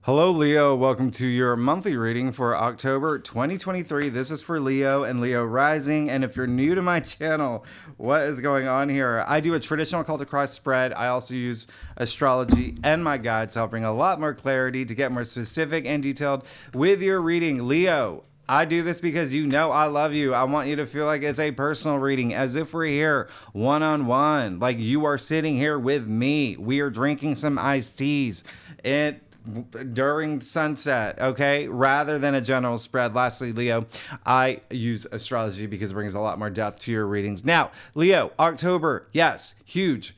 Hello, Leo. Welcome to your monthly reading for October 2023. This is for Leo and Leo Rising. And if you're new to my channel, what is going on here? I do a traditional occult cross spread. I also use astrology and my guides to help bring a lot more clarity to get more specific and detailed with your reading. Leo, I do this because you know I love you. I want you to feel like it's a personal reading, as if we're here one-on-one, like you are sitting here with me. We are drinking some iced teas during sunset, okay, rather than a general spread. Lastly, Leo, I use astrology because it brings a lot more depth to your readings. Now, Leo, October, yes, huge,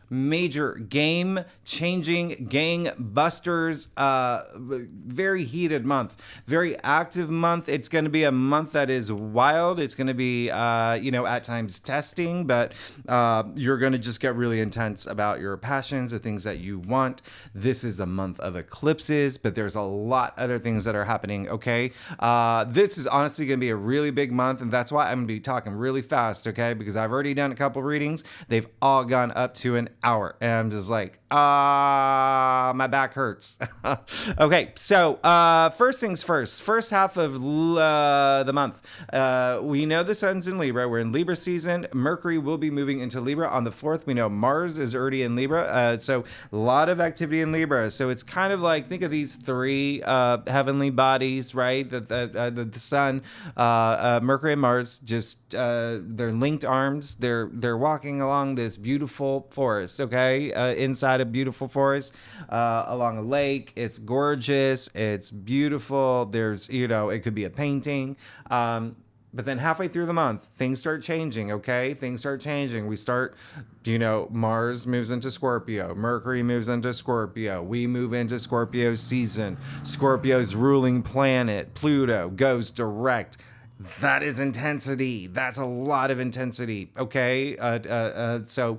major, game-changing, gang-busters, very heated month, very active month. It's going to be a month that is wild. It's going to be, at times testing, but you're going to just get really intense about your passions, the things that you want. This is a month of eclipses, but there's a lot other things that are happening, okay? This is honestly going to be a really big month, and that's why I'm going to be talking really fast, okay? Because I've already done a couple readings. They've all gone up to an hour, and I'm just like, my back hurts. Okay, so first things first half of the month, we know the sun's in Libra. We're in Libra season. Mercury will be moving into Libra on the 4th. We know Mars is already in Libra, so a lot of activity in Libra. So it's kind of like, think of these three heavenly bodies, right? The sun, Mercury and Mars, just they're linked arms. They're walking along this beautiful forest, okay? Inside a beautiful forest, along a lake. It's gorgeous. It's beautiful. There's, it could be a painting. But then halfway through the month, things start changing, okay? Things start changing. We start, Mars moves into Scorpio. Mercury moves into Scorpio. We move into Scorpio season. Scorpio's ruling planet, Pluto, goes direct. That is intensity. That's a lot of intensity. Okay. So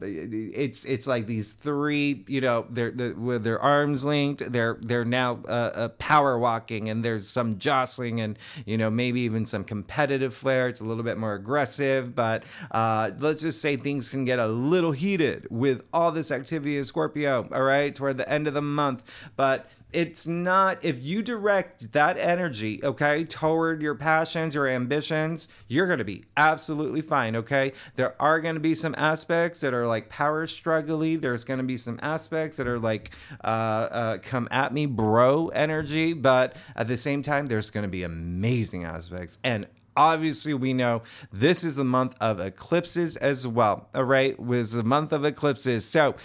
it's like these three, they're with their arms linked. They're now power walking, and there's some jostling, and maybe even some competitive flair. It's a little bit more aggressive, but let's just say things can get a little heated with all this activity in Scorpio. All right, toward the end of the month, but it's not, if you direct that energy, okay, toward your passions, your ambitions, you're going to be absolutely fine, okay? There are going to be some aspects that are like power struggly. There's going to be some aspects that are like come at me bro energy, but at the same time, there's going to be amazing aspects. And obviously, we know this is the month of eclipses as well, all right? With the month of eclipses. So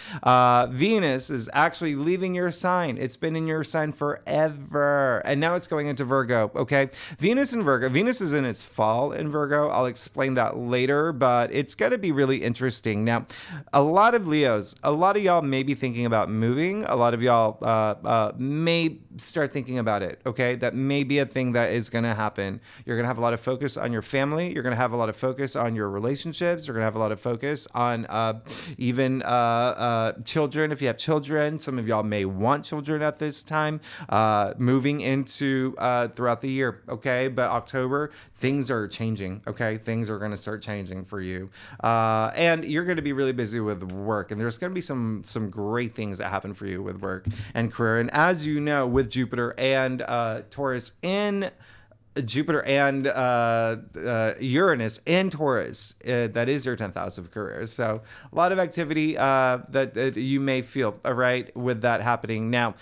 Venus is actually leaving your sign. It's been in your sign forever, and now it's going into Virgo, okay? Venus in Virgo. Venus is in its fall in Virgo. I'll explain that later, but it's going to be really interesting. Now, a lot of Leos, a lot of y'all may be thinking about moving. A lot of y'all may start thinking about it, okay? That may be a thing that is going to happen. You're going to have a lot of focus on your family. You're going to have a lot of focus on your relationships. You're going to have a lot of focus on even children. If you have children, some of y'all may want children at this time, moving into throughout the year, okay? But October, things are changing, okay? Things are going to start changing for you. And you're going to be really busy with work, and there's going to be some great things that happen for you with work and career. And as you know, with Jupiter and Taurus in Jupiter and Uranus in Taurus, that is your 10th house of career. So a lot of activity that you may feel, all right, with that happening. Now,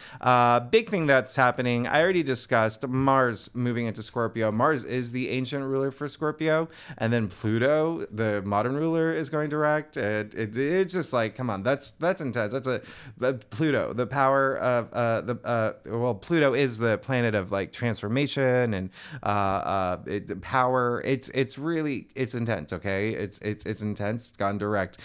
big thing that's happening, I already discussed Mars moving into Scorpio. Mars is the ancient ruler for Scorpio, and then Pluto, the modern ruler, is going direct. It's just like, come on, that's intense. That's Pluto, the power of Pluto is the planet of like transformation and power. It's really intense, okay? It's intense, gone direct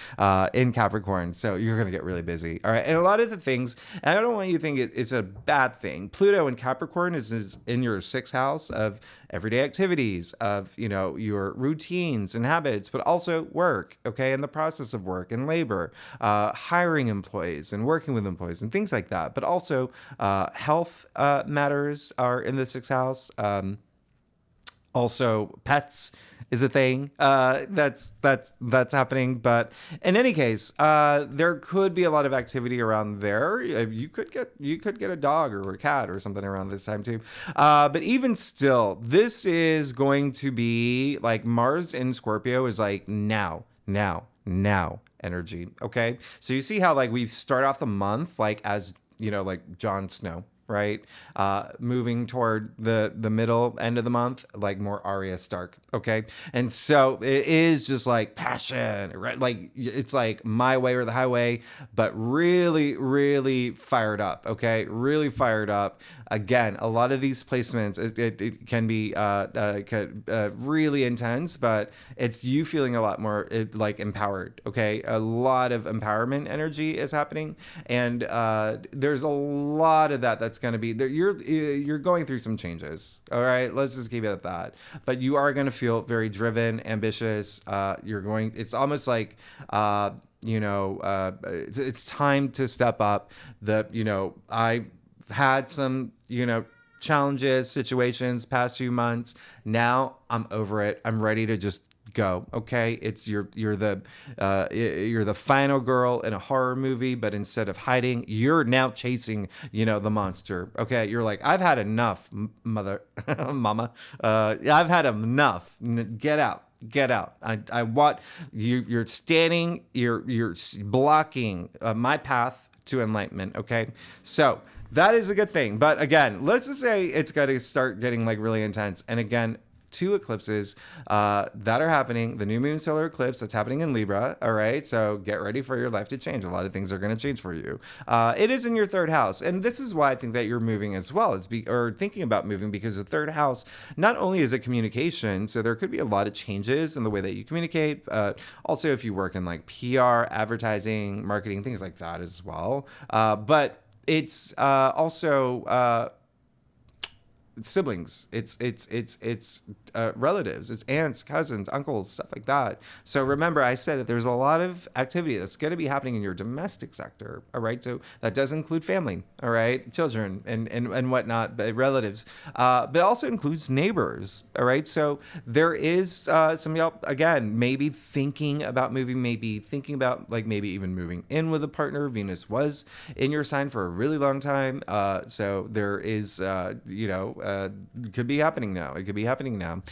in Capricorn. So you're gonna get really busy, all right? And a lot of the things, and I don't want you to think it's a bad thing. Pluto in Capricorn is in your 6th house of everyday activities, of your routines and habits, but also work, okay, and the process of work and labor, hiring employees and working with employees and things like that. But also health matters are in the 6th house. Also, pets is a thing that's happening. But in any case, there could be a lot of activity around there. You could get a dog or a cat or something around this time too. But even still, this is going to be like Mars in Scorpio is like now energy. Okay, so you see how like we start off the month like as like Jon Snow, right? Moving toward the middle end of the month, like more Arya Stark. Okay. And so it is just like passion, right? Like it's like my way or the highway, but really, really fired up. Okay. Really fired up. Again, a lot of these placements, it can be really intense, but it's you feeling a lot more like empowered. Okay. A lot of empowerment energy is happening. And there's a lot of that's going to be there. You're going through some changes. All right. Let's just keep it at that. But you are going to feel very driven, ambitious. It's almost like, it's time to step up. I had some, challenges, situations, past few months. Now I'm over it. I'm ready to just go. Okay. It's you're the final girl in a horror movie, but instead of hiding, you're now chasing, the monster. Okay. You're like, I've had enough, mama. I've had enough. Get out. Get out. I want you. You're standing, you're blocking my path to enlightenment. Okay. So that is a good thing. But again, let's just say it's got to start getting like really intense. And again, 2 eclipses that are happening. The new moon solar eclipse that's happening in Libra. All right. So get ready for your life to change. A lot of things are going to change for you. It is in your 3rd house. And this is why I think that you're moving as well, or thinking about moving, because the 3rd house, not only is it communication, so there could be a lot of changes in the way that you communicate. Also, if you work in like PR, advertising, marketing, things like that as well. But it's also siblings, it's relatives, it's aunts, cousins, uncles, stuff like that. So remember, I said that there's a lot of activity that's going to be happening in your domestic sector. All right, so that does include family, all right, children and whatnot, but relatives, but it also includes neighbors. All right, so there is some y'all again maybe thinking about moving, maybe thinking about like maybe even moving in with a partner. Venus was in your sign for a really long time, so there is could be happening now. It could be happening now.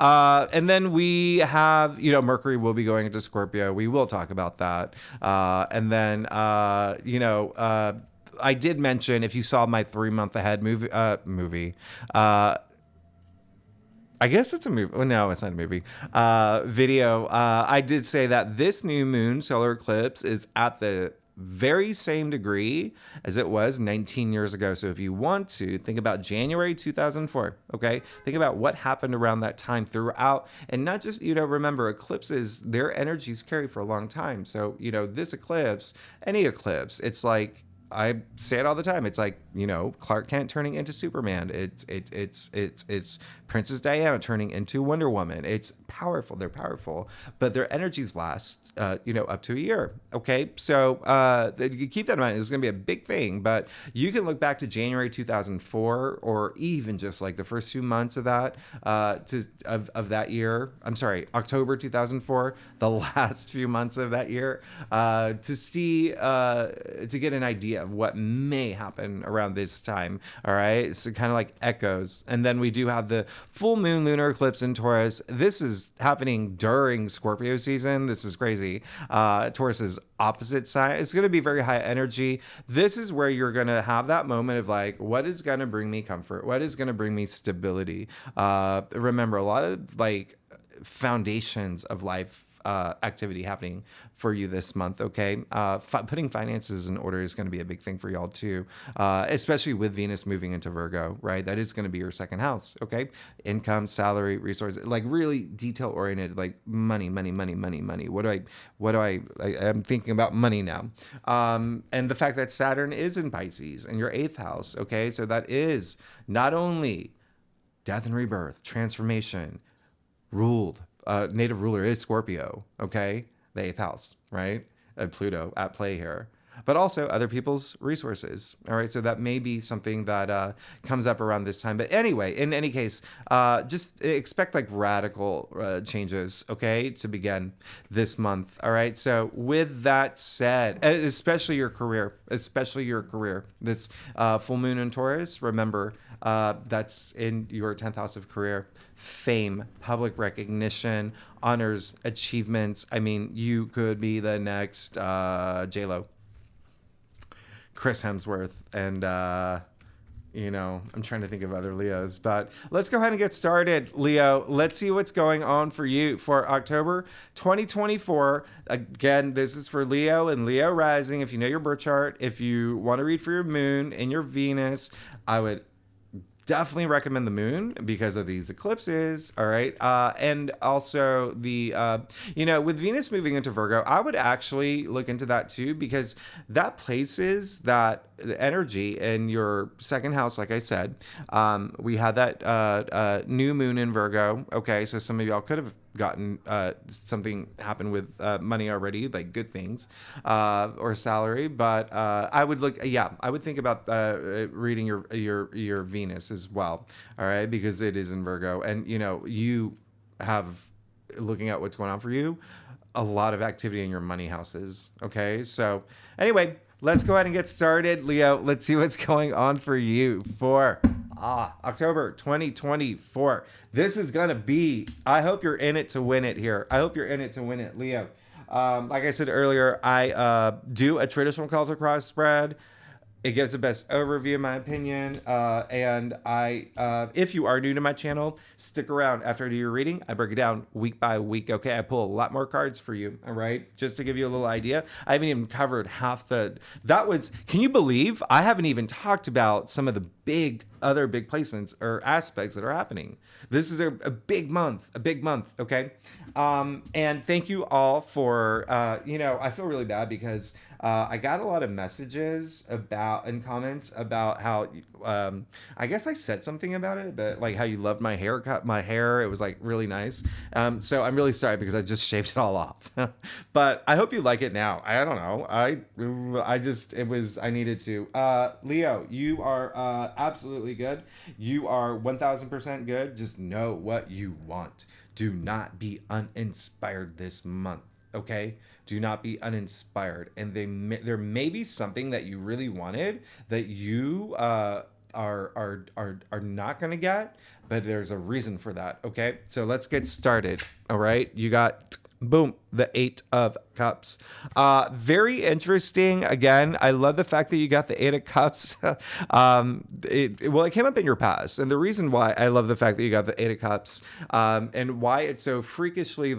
And then we have, Mercury will be going into Scorpio. We will talk about that. And then, I did mention, if you saw my 3-month ahead movie, I guess it's a movie. Well, no, it's not a movie. Video. I did say that this new moon solar eclipse is at the very same degree as it was 19 years ago. So if you want to think about January 2004, okay, think about what happened around that time throughout, and not just, remember eclipses, their energies carry for a long time. So, this eclipse, any eclipse, it's like, I say it all the time. It's like, Clark Kent turning into Superman. It's Princess Diana turning into Wonder Woman. It's powerful. They're powerful, but their energies last, up to a year. Okay. So, you keep that in mind. It's going to be a big thing, but you can look back to January 2004, or even just like the first few months of that, of that year. I'm sorry, October 2004, the last few months of that year, to see, to get an idea of what may happen around this time. All right. So kind of like echoes. And then we do have the full moon lunar eclipse in Taurus. This is happening during Scorpio season. This is crazy. Taurus is opposite side. It's going to be very high energy. This is where you're going to have that moment of like, what is going to bring me comfort? What is going to bring me stability? Remember, a lot of like foundations of life activity happening for you this month. Okay. Putting finances in order is going to be a big thing for y'all too. Especially with Venus moving into Virgo, right? That is going to be your 2nd house. Okay. Income, salary, resources, like really detail oriented, like money. I'm thinking about money now. And the fact that Saturn is in Pisces in your 8th house. Okay. So that is not only death and rebirth, transformation, ruled. Native ruler is Scorpio, okay? The 8th house, right? Pluto at play here. but also other people's resources. All right. So that may be something that comes up around this time. But anyway, in any case, just expect like radical changes, okay, to begin this month. All right. So with that said, especially your career, this full moon in Taurus, remember, that's in your 10th house of career. Fame, public recognition, honors, achievements. I mean, you could be the next J-Lo, Chris Hemsworth, and I'm trying to think of other Leos, but let's go ahead and get started, Leo. Let's see what's going on for you for October 2024. Again, this is for Leo and Leo rising. If you know your birth chart, if you want to read for your moon and your Venus, I would definitely recommend the moon because of these eclipses. All right. And also with Venus moving into Virgo, I would actually look into that too, because that places that the energy in your second house. Like I said, we had that new moon in Virgo. Okay. So some of y'all could have gotten something happen with money already, like good things or salary, but I would think about reading your Venus as well. All right, because it is in Virgo, and you have, looking at what's going on for you, a lot of activity in your money houses. Okay, so anyway, let's go ahead and get started, Leo. Let's see what's going on for you for October 2024. This is going to be, I hope you're in it to win it here. I hope you're in it to win it, Leo. Like I said earlier, I do a traditional Celtic cross spread. It gives the best overview, in my opinion. And if you are new to my channel, stick around after I do your reading. I break it down week by week. Okay, I pull a lot more cards for you. All right, just to give you a little idea. I haven't even covered half can you believe I haven't even talked about some of the other big placements or aspects that are happening. This is a big month, okay? And thank you all for, I feel really bad because I got a lot of messages and comments about how, I guess I said something about it, but like how you loved my haircut, my hair. It was like really nice. So I'm really sorry because I just shaved it all off, but I hope you like it now. I don't know. I needed to. Leo, you are absolutely good. You are 1000% good. Just know what you want. Do not be uninspired this month. Okay, do not be uninspired, and there may be something that you really wanted that you are not gonna get, but there's a reason for that. Okay, so let's get started. All right, you got boom, the 8 of Cups. Very interesting. Again, I love the fact that you got the 8 of Cups. It came up in your past. And the reason why I love the fact that you got the 8 of Cups, and why it's so freakishly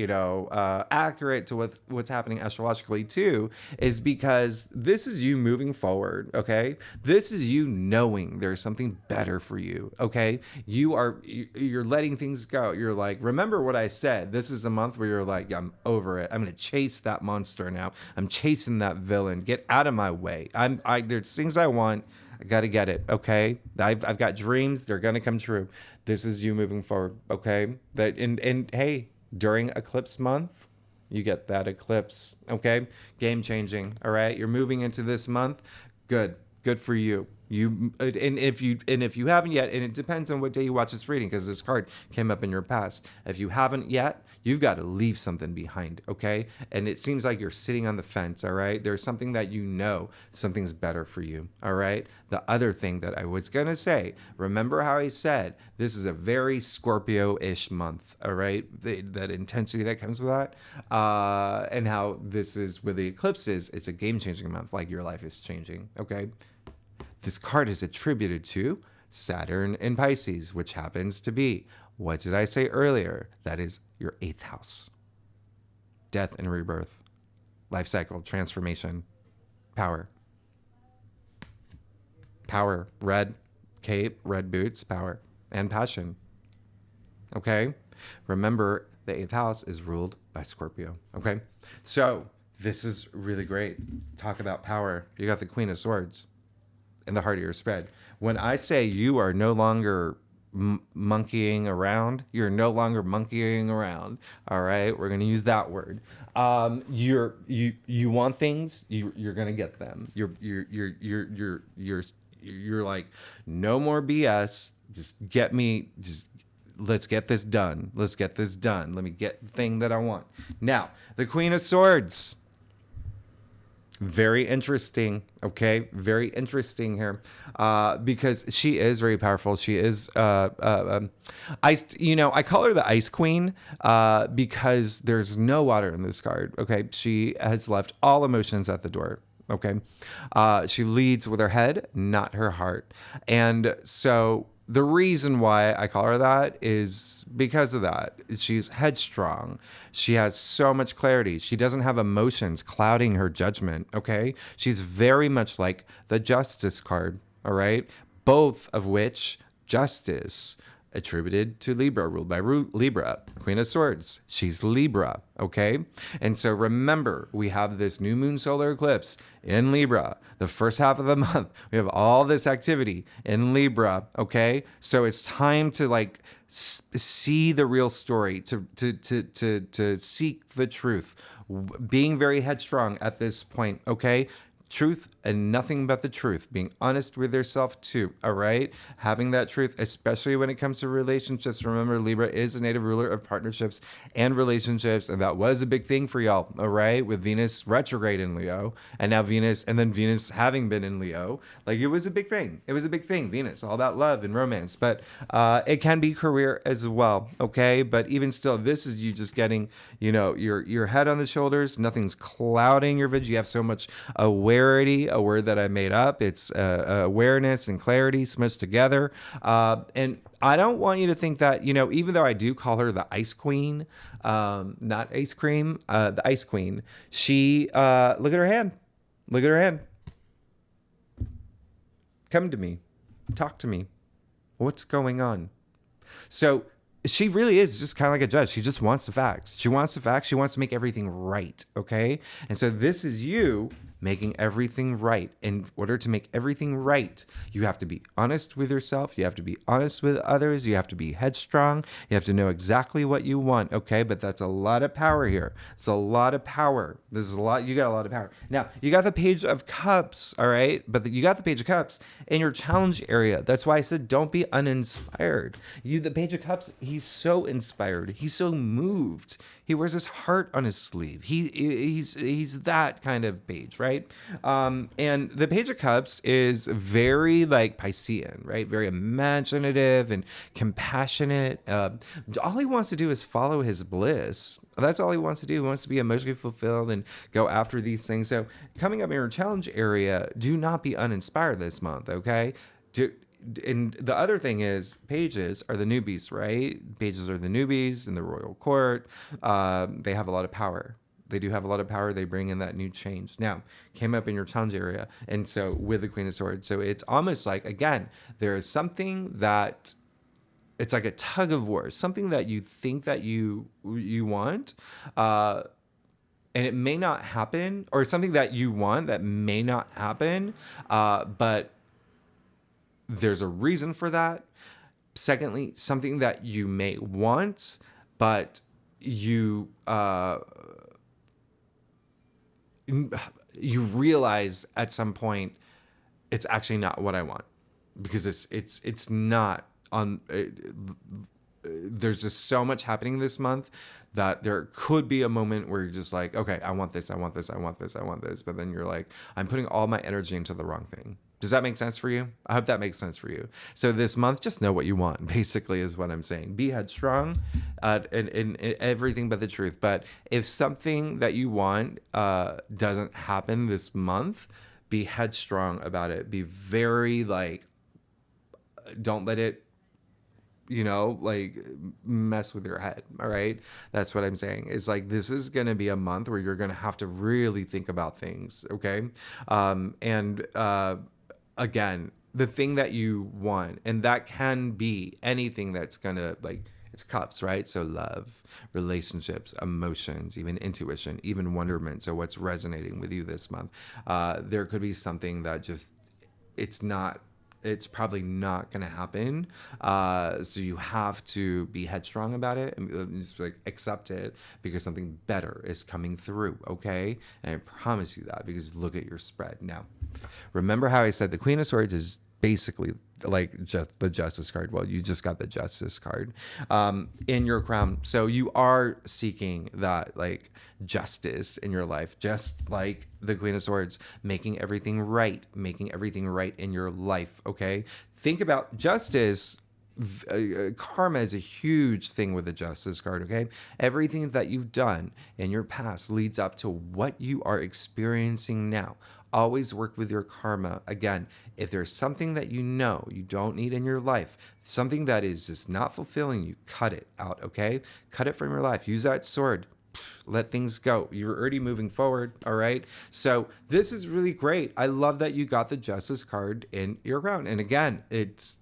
accurate to what's happening astrologically too, is because this is you moving forward. Okay. This is you knowing there's something better for you. Okay. You're letting things go. You're like, remember what I said. This is a month where you're like, I'm over it. I'm going to chase that monster now. I'm chasing that villain. Get out of my way. There's things I want. I got to get it. Okay. I've got dreams. They're going to come true. This is you moving forward. Okay. And hey, during eclipse month, you get that eclipse. Okay. Game changing. All right. You're moving into this month. Good for you. If you haven't yet, and it depends on what day you watch this reading, because this card came up in your past. If you haven't yet, you've got to leave something behind, okay? And it seems like you're sitting on the fence, all right? There's something that something's better for you, all right? The other thing that I was going to say, remember how I said this is a very Scorpio-ish month, all right? That intensity that comes with that, and how this is with the eclipses, it's a game-changing month, like your life is changing, okay? This card is attributed to Saturn in Pisces, which happens to be, what did I say earlier? That is your 8th house. Death and rebirth, life cycle, transformation, power. Power, red cape, red boots, power, and passion. Okay? Remember, the 8th house is ruled by Scorpio. Okay? So, this is really great. Talk about power. You got the Queen of Swords in the heart of your spread. When I say you are no longer monkeying around. You're no longer monkeying around. All right, we're gonna use that word. You want things, you're gonna get them. You're like, no more BS. Just get me. Just let's get this done. Let's get this done. Let me get the thing that I want. Now, the Queen of Swords. Very interesting. Okay, very interesting here, because she is very powerful. She is iced. I call her the Ice Queen because there's no water in this card. Okay, she has left all emotions at the door. Okay, she leads with her head, not her heart, and so the reason why I call her that is because of that. She's headstrong. She has so much clarity. She doesn't have emotions clouding her judgment, okay? She's very much like the Justice card, all right? Both of which, justice, attributed to Libra, ruled by Libra. Queen of Swords, she's Libra, okay? And so remember, we have this new moon solar eclipse in Libra. The first half of the month, we have all this activity in Libra, okay? So it's time to like see the real story, to seek the truth, being very headstrong at this point, okay? Truth and nothing but the truth. Being honest with yourself too, all right? Having that truth, especially when it comes to relationships. Remember, Libra is a native ruler of partnerships and relationships, and that was a big thing for y'all, all right? With Venus retrograde in Leo, and now Venus having been in Leo. Like, it was a big thing. It was a big thing, Venus, all about love and romance. But it can be career as well, okay? But even still, this is you just getting, your head on the shoulders. Nothing's clouding your vision. You have so much awareness. A word that I made up. It's awareness and clarity smushed together. And I don't want you to think that, even though I do call her the Ice Queen, not ice cream, the Ice Queen, she, look at her hand. Look at her hand. Come to me. Talk to me. What's going on? So she really is just kind of like a judge. She just wants the facts. She wants the facts. She wants to make everything right. Okay. And so this is you making everything right. In order to make everything right, you have to be honest with yourself. You have to be honest with others. You have to be headstrong. You have to know exactly what you want. Okay. But that's a lot of power here. It's a lot of power. This is a lot. You got a lot of power. Now, you got the Page of Cups. All right. But you got the Page of Cups in your challenge area. That's why I said don't be uninspired. The Page of Cups, he's so inspired. He's so moved. He wears his heart on his sleeve. He's that kind of page, right? And the Page of Cups is very like Piscean, right? Very imaginative and compassionate. All he wants to do is follow his bliss. That's all he wants to do. He wants to be emotionally fulfilled and go after these things. So coming up in your challenge area, do not be uninspired this month, okay? And the other thing is, pages are the newbies, right? Pages are the newbies in the royal court. They have a lot of power. They do have a lot of power. They bring in that new change. Now, came up in your challenge area. And so with the Queen of Swords. So it's almost like, again, there is something that it's like a tug of war, something that you think that you want, and it may not happen, or something that you want that may not happen, but there's a reason for that. Secondly, something that you may want, but you realize at some point it's actually not what I want, because it's not on. There's just so much happening this month that there could be a moment where you're just like, okay, I want this, I want this, I want this, I want this. But then you're like, I'm putting all my energy into the wrong thing. Does that make sense for you? I hope that makes sense for you. So this month, just know what you want, basically, is what I'm saying. Be headstrong in everything but the truth. But if something that you want doesn't happen this month, be headstrong about it. Be very don't let it, mess with your head. All right. That's what I'm saying. It's like, this is going to be a month where you're going to have to really think about things. Okay. Again, the thing that you want, and that can be anything that's going to it's cups, right? So love, relationships, emotions, even intuition, even wonderment. So what's resonating with you this month? There could be something that just, it's not it's probably not going to happen. So you have to be headstrong about it and just like accept it because something better is coming through. Okay. And I promise you that, because look at your spread. Now, remember how I said the Queen of Swords is basically like just the Justice card. Well, you just got the Justice card in your crown. So you are seeking that like justice in your life, just like the Queen of Swords, making everything right in your life. Okay. Think about justice. Karma is a huge thing with the Justice card. Okay, everything that you've done in your past leads up to what you are experiencing now. Always work with your karma. Again, if there's something that you know you don't need in your life, something that is just not fulfilling you, cut it out. Okay, cut it from your life. Use that sword, let things go. You're already moving forward. All right. So this is really great. I love that you got the Justice card in your crown. And again, it's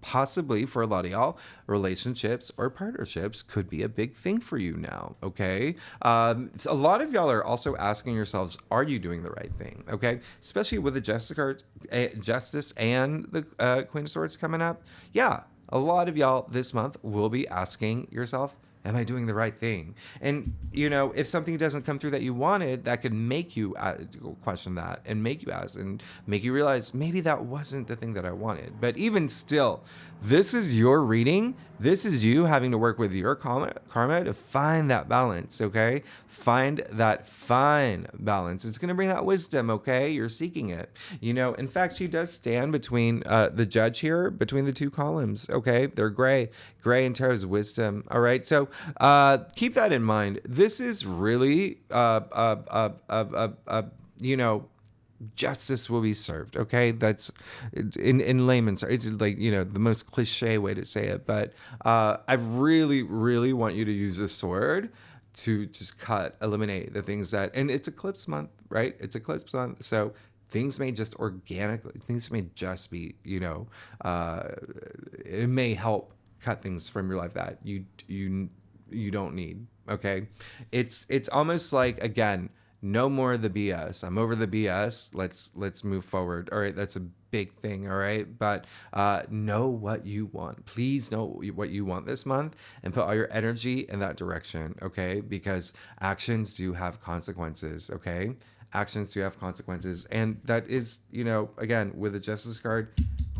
possibly for a lot of y'all, relationships or partnerships could be a big thing for you now. Okay. A lot of y'all are also asking yourselves, are you doing the right thing? Okay. Especially with the Justice card, Justice and the Queen of Swords coming up. Yeah. A lot of y'all this month will be asking yourself, am I doing the right thing? And, you know, if something doesn't come through that you wanted, that could make you question that and make you ask and make you realize maybe that wasn't the thing that I wanted. But even still, this is your reading. This is you having to work with your karma to find that balance, okay? Find that fine balance. It's going to bring that wisdom, okay? You're seeking it. You know, in fact, she does stand between the judge here, between the two columns, okay? They're gray. Gray and tarot's wisdom, all right? So keep that in mind. This is really, you know, justice will be served. Okay, that's in layman's. It's like, you know, the most cliche way to say it, but I really, really want you to use this sword to just eliminate the things that, and it's eclipse month, right? It's eclipse month, so things may just organically, things may just be, you know, it may help cut things from your life that you don't need. Okay, it's almost like, again, no more of the BS. I'm over the BS. Let's move forward. All right, that's a big thing. All right, but know what you want. Please know what you want this month and put all your energy in that direction. Okay, because actions do have consequences. Okay, actions do have consequences, and that is, you know, again, with the Justice card,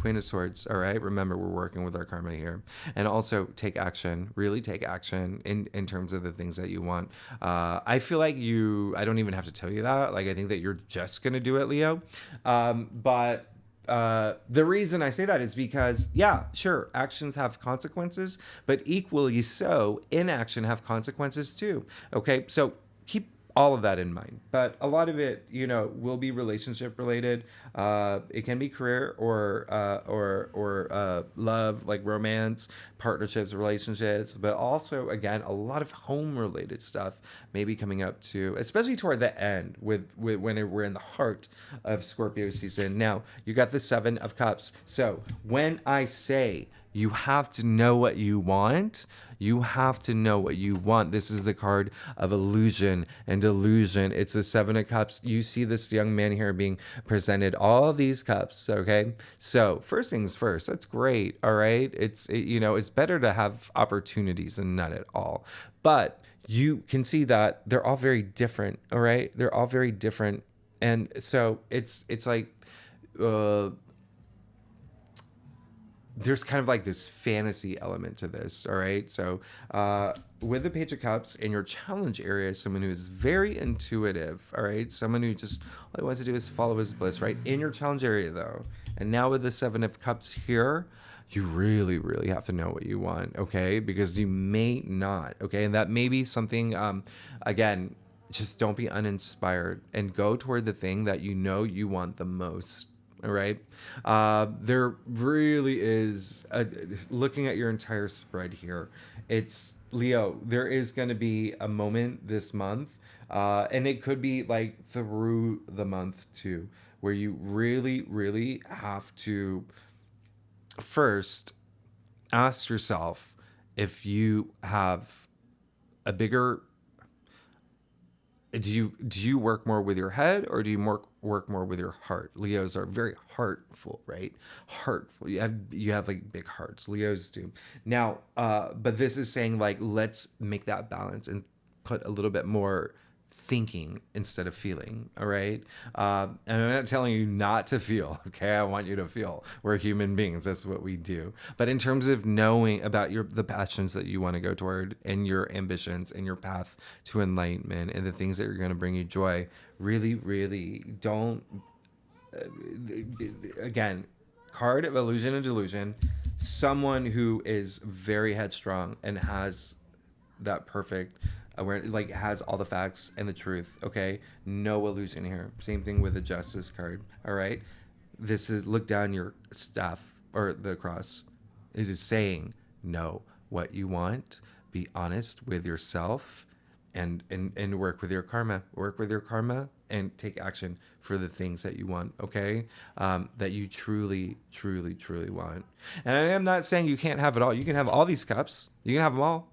Queen of Swords. All right, remember, we're working with our karma here. And also take action, really take action in terms of the things that you want. I feel like I don't even have to tell you that. Like, I think that you're just going to do it, Leo. But the reason I say that is because, yeah, sure, actions have consequences, but equally so, inaction have consequences too. Okay, so keep all of that in mind, but a lot of it, you know, will be relationship related. It can be career or love, like romance, partnerships, relationships, but also, again, a lot of home related stuff may be coming up too, especially toward the end with when we're in the heart of Scorpio season. Now you got the Seven of Cups. So when I say you have to know what you want, you have to know what you want. This is the card of illusion and delusion. It's the Seven of Cups. You see this young man here being presented all these cups, okay? So first things first, that's great, all right? You know, it's better to have opportunities than none at all. But you can see that they're all very different, all right? They're all very different. And so it's like, there's kind of like this fantasy element to this, all right? So with the Page of Cups in your challenge area, someone who is very intuitive, all right? Someone who just all he wants to do is follow his bliss, right? In your challenge area, though. And now with the Seven of Cups here, you really, really have to know what you want, okay? Because you may not, okay? And that may be something, again, just don't be uninspired and go toward the thing that you know you want the most. All right. There really is, looking at your entire spread here, it's Leo, there is going to be a moment this month, and it could be like through the month too, where you really, really have to first ask yourself if you have a bigger, do you work more with your head or do you work more with your heart. Leos are very heartful, right? Heartful. You have like big hearts. Leos do. Now, but this is saying like, let's make that balance and put a little bit more thinking instead of feeling. All right. And I'm not telling you not to feel. Okay. I want you to feel. We're human beings. That's what we do. But in terms of knowing about the passions that you want to go toward and your ambitions and your path to enlightenment and the things that are going to bring you joy, really, really don't, again, card of illusion and delusion, someone who is very headstrong and has that perfect where like has all the facts and the truth. Okay, no illusion here. Same thing with the justice card. All right, this is look down your staff or the cross. It is saying know what you want, be honest with yourself, and work with your karma. Work with your karma and take action for the things that you want. Okay, that you truly, truly, truly want. And I am not saying you can't have it all. You can have all these cups. You can have them all.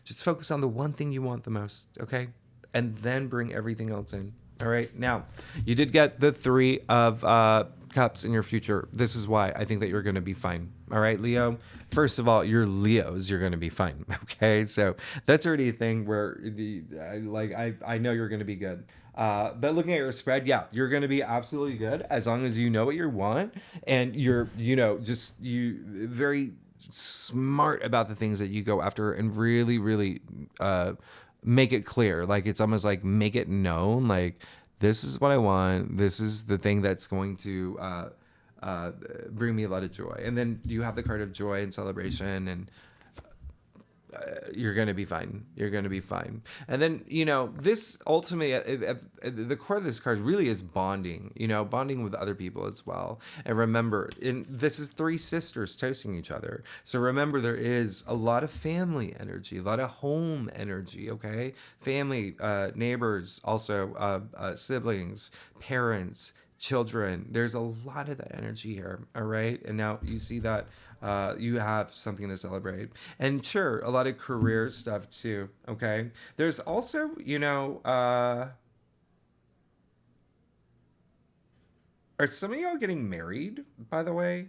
Just focus on the one thing you want the most, okay? And then bring everything else in. All right. Now, you did get the 3 of cups in your future. This is why I think that you're going to be fine. All right, Leo. First of all, you're Leos. You're going to be fine. Okay. So that's already a thing where, I know you're going to be good. But looking at your spread, yeah, you're going to be absolutely good as long as you know what you want and you're, very smart about the things that you go after and really, really make it clear. Like it's almost like make it known. Like this is what I want. This is the thing that's going to bring me a lot of joy. And then you have the card of joy and celebration and you're going to be fine. You're going to be fine. And then, this ultimately, at the core of this card really is bonding, bonding with other people as well. And remember, this is 3 sisters toasting each other. So remember, there is a lot of family energy, a lot of home energy, okay? Family, neighbors, also siblings, parents, children. There's a lot of that energy here, all right? And now you see that you have something to celebrate. And sure, a lot of career stuff too, okay? There's also, are some of y'all getting married, by the way?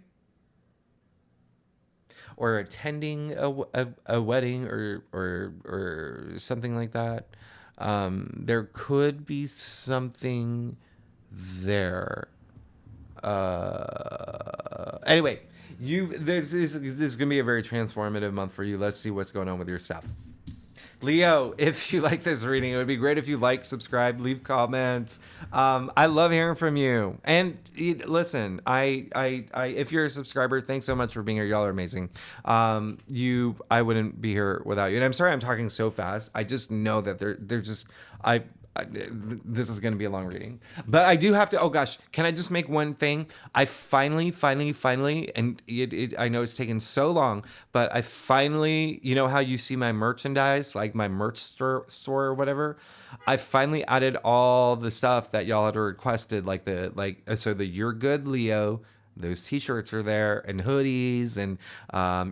Or attending a wedding or something like that? There could be something there. Anyway, this is gonna be a very transformative month for you. Let's see what's going on with your stuff. Leo, if you like this reading, it would be great if you like, subscribe, leave comments. I love hearing from you. And listen, if you're a subscriber, thanks so much for being here. Y'all are amazing. I wouldn't be here without you. And I'm sorry I'm talking so fast. I just know that they're just this is going to be a long reading, but I do have to. Oh gosh, can I just make one thing? I finally, and I know it's taken so long, but I finally, how you see my merchandise, like my merch store or whatever. I finally added all the stuff that y'all had requested, so the You're Good Leo. Those t-shirts are there and hoodies and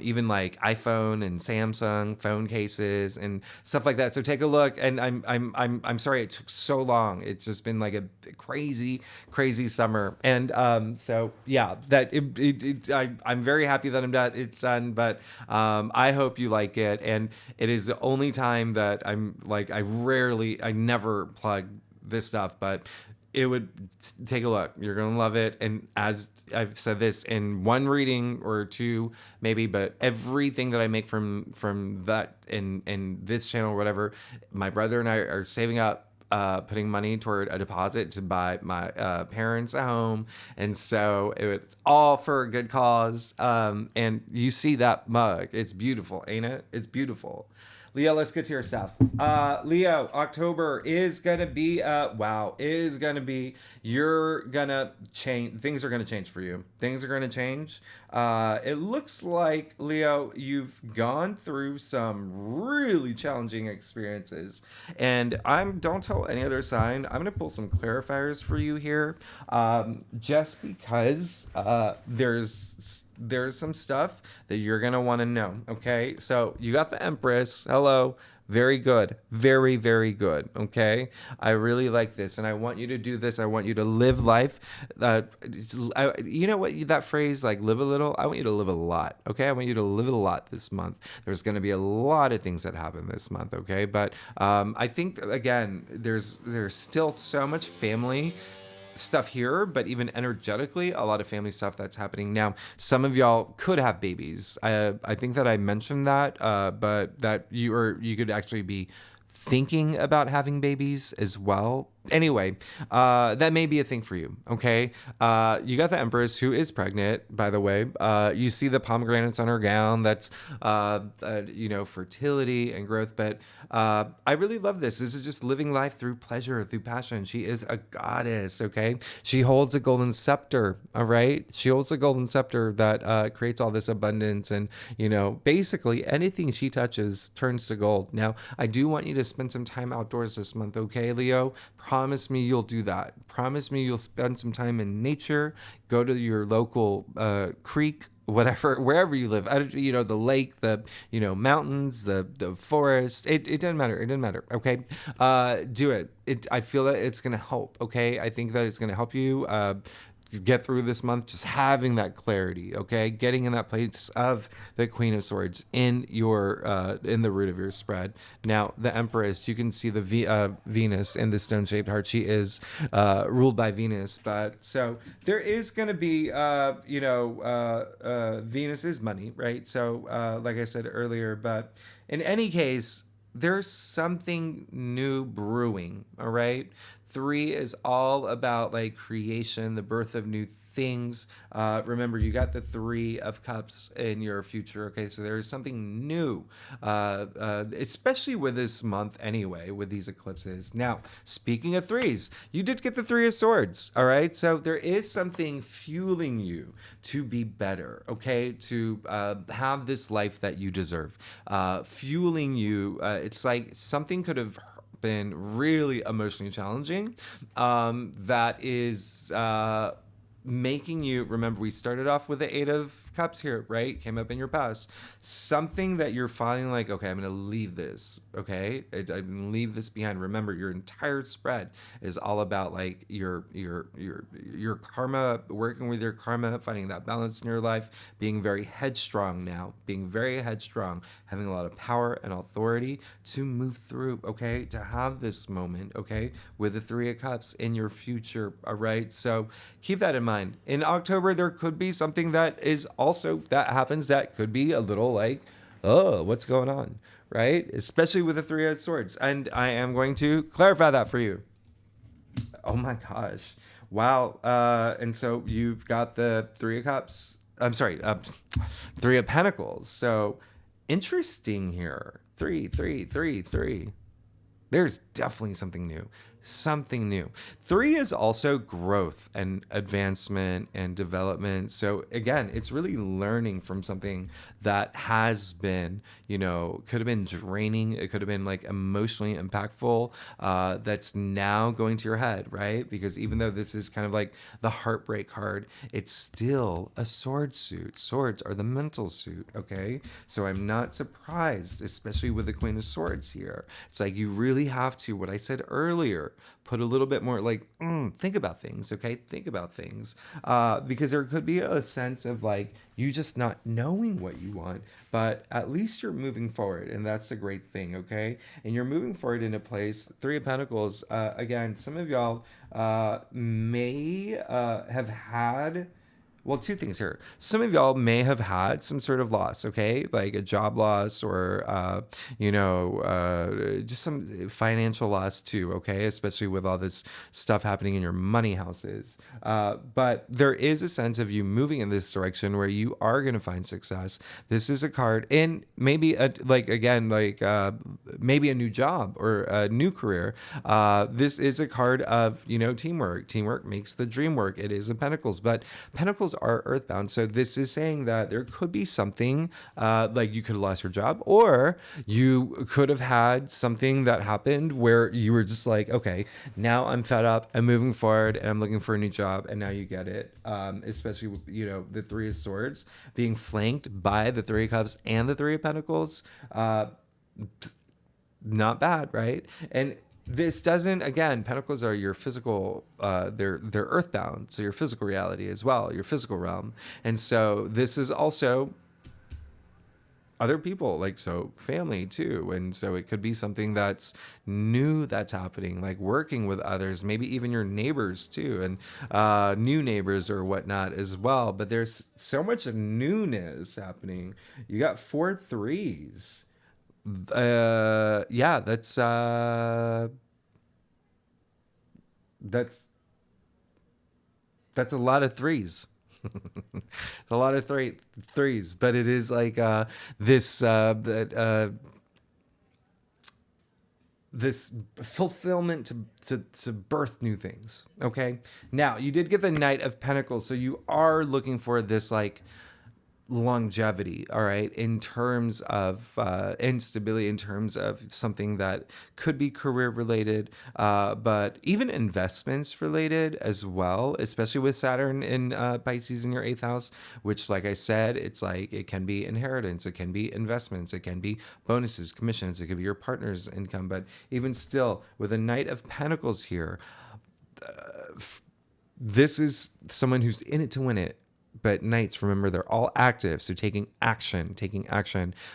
even like iPhone and Samsung phone cases and stuff like that. So take a look. And I'm sorry it took so long. It's just been like a crazy summer. And so yeah, I'm very happy that it's done. But I hope you like it. And it is the only time that I'm like I never plug this stuff, but it would take a look. You're going to love it. And as I've said this in one reading or 2, maybe, but everything that I make from that in this channel or whatever, my brother and I are saving up, putting money toward a deposit to buy my parents a home. And so it's all for a good cause. And you see that mug. It's beautiful, ain't it? It's beautiful. Leo, let's get to your stuff. Leo, October is going to be, you're going to change. Things are going to change for you. Things are going to change. It looks like, Leo, you've gone through some really challenging experiences. And don't tell any other sign. I'm going to pull some clarifiers for you here. Just because there's some stuff that you're going to want to know. Okay. So you got the Empress. Hello. Very good. Very, very good. Okay. I really like this. And I want you to do this. I want you to live life. You know what? That phrase, like live a little, I want you to live a lot. Okay. I want you to live a lot this month. There's going to be a lot of things that happen this month. Okay. But I think, again, there's still so much family stuff here, but even energetically, a lot of family stuff that's happening now. Some of y'all could have babies. I think that I mentioned that, but that you could actually be thinking about having babies as well. Anyway, that may be a thing for you. Okay, you got the Empress who is pregnant, by the way. You see the pomegranates on her gown. That's fertility and growth. But I really love this. This is just living life through pleasure, through passion. She is a goddess. Okay, she holds a golden scepter. All right, she holds a golden scepter that creates all this abundance, and basically anything she touches turns to gold. Now, I do want you to spend some time outdoors this month. Okay, Leo. Promise me you'll do that. Promise me you'll spend some time in nature. Go to your local creek, whatever, wherever you live. The lake, the mountains, the forest. It doesn't matter. It doesn't matter. Okay, do it. I feel that it's gonna help. Okay, I think that it's gonna help you. Get through this month just having that clarity, okay, getting in that place of the Queen of Swords in the root of your spread. Now the Empress, you can see the Venus in the stone-shaped heart. She is ruled by Venus, but so there is going to be Venus is money, right? So like I said earlier, but in any case, there's something new brewing. All right, 3 is all about like creation, the birth of new things. Remember, you got the 3 of Cups in your future. Okay, so there is something new, especially with this month anyway, with these eclipses. Now, speaking of 3s, you did get the 3 of Swords. All right, so there is something fueling you to be better. Okay, to have this life that you deserve, fueling you. It's like something could have been really emotionally challenging, that is making you remember. We started off with the 8 of Cups here, right? Came up in your past. Something that you're feeling like, okay, I'm going to leave this. Okay, I'm going to leave this behind. Remember, your entire spread is all about like your karma, working with your karma, finding that balance in your life, being very headstrong now, having a lot of power and authority to move through. Okay, to have this moment. Okay, with the 3 of Cups in your future. All right, so keep that in mind. In October, there could be something that is also that happens that could be a little like, oh, what's going on, right? Especially with the 3 of Swords. And I am going to clarify that for you. Oh my gosh. Wow. And so you've got the 3 of Cups. I'm sorry, 3 of Pentacles. So interesting here. 3, 3, 3, 3. There's definitely something new. Something new. 3 is also growth and advancement and development. So again, it's really learning from something that has been, could have been draining. It could have been like emotionally impactful. That's now going to your head, right? Because even though this is kind of like the heartbreak card, it's still a sword suit. Swords are the mental suit, okay? So I'm not surprised, especially with the Queen of Swords here. It's like you really have to, what I said earlier, put a little bit more like, think about things, okay? Think about things. Because there could be a sense of like, you just not knowing what you want, but at least you're moving forward. And that's a great thing, okay? And you're moving forward in a place. 3 of Pentacles, again, some of y'all may have had... Well, 2 things here. Some of y'all may have had some sort of loss, okay? Like a job loss or, just some financial loss too, okay? Especially with all this stuff happening in your money houses. But there is a sense of you moving in this direction where you are going to find success. This is a card, and maybe maybe a new job or a new career. This is a card of, teamwork. Teamwork makes the dream work. It is a Pentacles, but Pentacles are earthbound. So this is saying that there could be something like you could have lost your job, or you could have had something that happened where you were just like, okay, now I'm fed up, I'm moving forward, and I'm looking for a new job, and now you get it. Especially with, the 3 of Swords being flanked by the 3 of Cups and the 3 of Pentacles. Not bad, right? And this doesn't, again, pentacles are your physical, they're earthbound, so your physical reality as well, your physical realm. And so this is also other people, like, so family too. And so it could be something that's new that's happening, like working with others, maybe even your neighbors too, and new neighbors or whatnot as well. But there's so much newness happening. You got 4 3s. Yeah, that's a lot of threes. A lot of threes, but it is like this this fulfillment to birth new things. Okay, now you did get the Knight of Pentacles, so you are looking for this like longevity, all right, in terms of instability, in terms of something that could be career related, but even investments related as well, especially with Saturn in Pisces in your 8th house, which, like I said, it's like it can be inheritance, it can be investments, it can be bonuses, commissions, it could be your partner's income. But even still, with a Knight of Pentacles here, this is someone who's in it to win it. But knights, remember, they're all active. So taking action.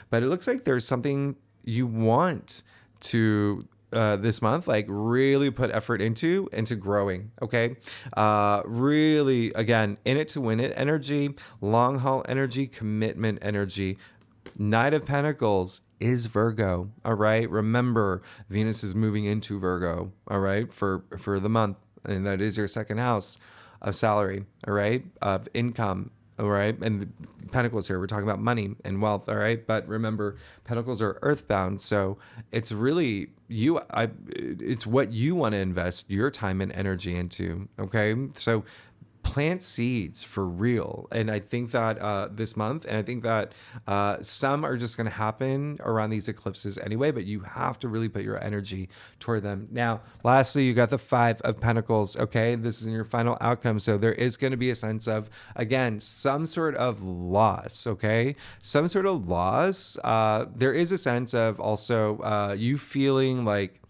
But it looks like there's something you want to this month, like really put effort into growing. Okay. Really, again, in it to win it energy, long haul energy, commitment energy. Knight of Pentacles is Virgo. All right. Remember, Venus is moving into Virgo. All right. For the month. And that is your 2nd house of salary, all right, of income, all right, and the Pentacles here, we're talking about money and wealth, all right, but remember, Pentacles are earthbound, so it's really it's what you want to invest your time and energy into, okay, so plant seeds for real. And I think that this month, and I think that some are just going to happen around these eclipses anyway, but you have to really put your energy toward them. Now, lastly, you got the 5 of Pentacles. Okay, this is your final outcome. So there is going to be a sense of, again, some sort of loss. Okay, some sort of loss. There is a sense of also you feeling like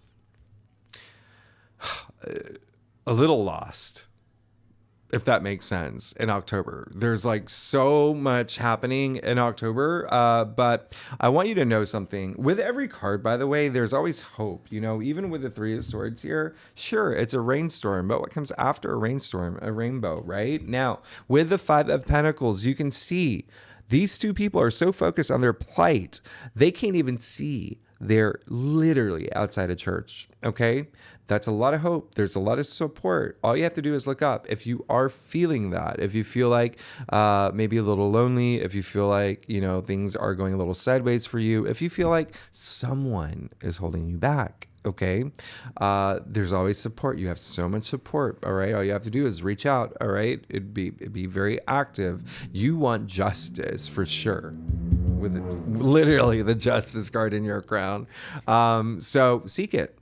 a little lost, if that makes sense, in October. There's like so much happening in October, but I want you to know something. With every card, by the way, there's always hope. You know, even with the 3 of Swords here, sure, it's a rainstorm, but what comes after a rainstorm? A rainbow, right? Now, with the 5 of Pentacles, you can see these two people are so focused on their plight, they can't even see they're literally outside of church. Okay. That's a lot of hope. There's a lot of support. All you have to do is look up. If you are feeling that, if you feel like maybe a little lonely, if you feel like, you know, things are going a little sideways for you, if you feel like someone is holding you back, okay, there's always support. You have so much support. All right. All you have to do is reach out. All right. It'd be very active. You want justice for sure, with literally the justice card in your crown. So seek it,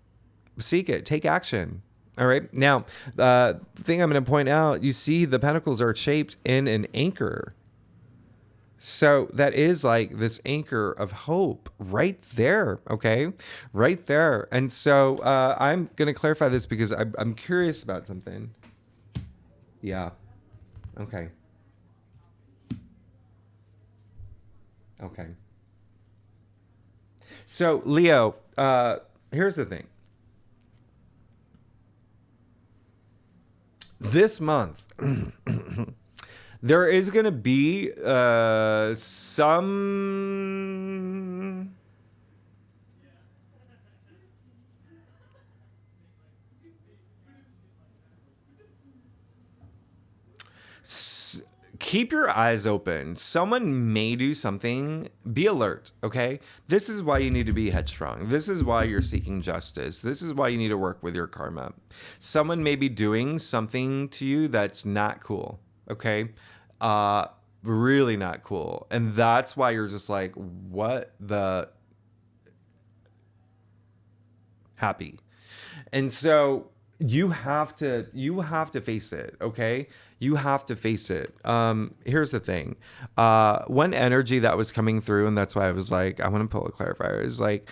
take action. All right. Now, the thing I'm going to point out, you see the pentacles are shaped in an anchor. So that is like this anchor of hope right there. Okay. Right there. And so I'm going to clarify this because I'm curious about something. Yeah. Okay. Okay. So Leo, here's the thing. This month, there is going to be some keep your eyes open. Someone may do something. Be alert, okay? This is why you need to be headstrong. This is why you're seeking justice. This is why you need to work with your karma. Someone may be doing something to you that's not cool, okay? Really not cool. And that's why you're just like, what the happy. And so you have to face it, okay? You have to face it. Here's the thing. One energy that was coming through, and that's why I was like, I want to pull a clarifier, is like,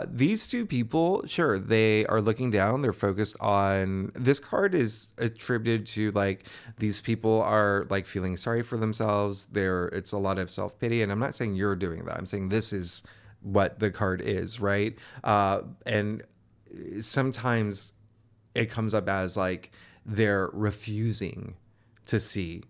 these two people, sure, they are looking down, they're focused on, this card is attributed to like, these people are like feeling sorry for themselves. It's a lot of self-pity, and I'm not saying you're doing that. I'm saying this is what the card is, right? And sometimes it comes up as like they're refusing to see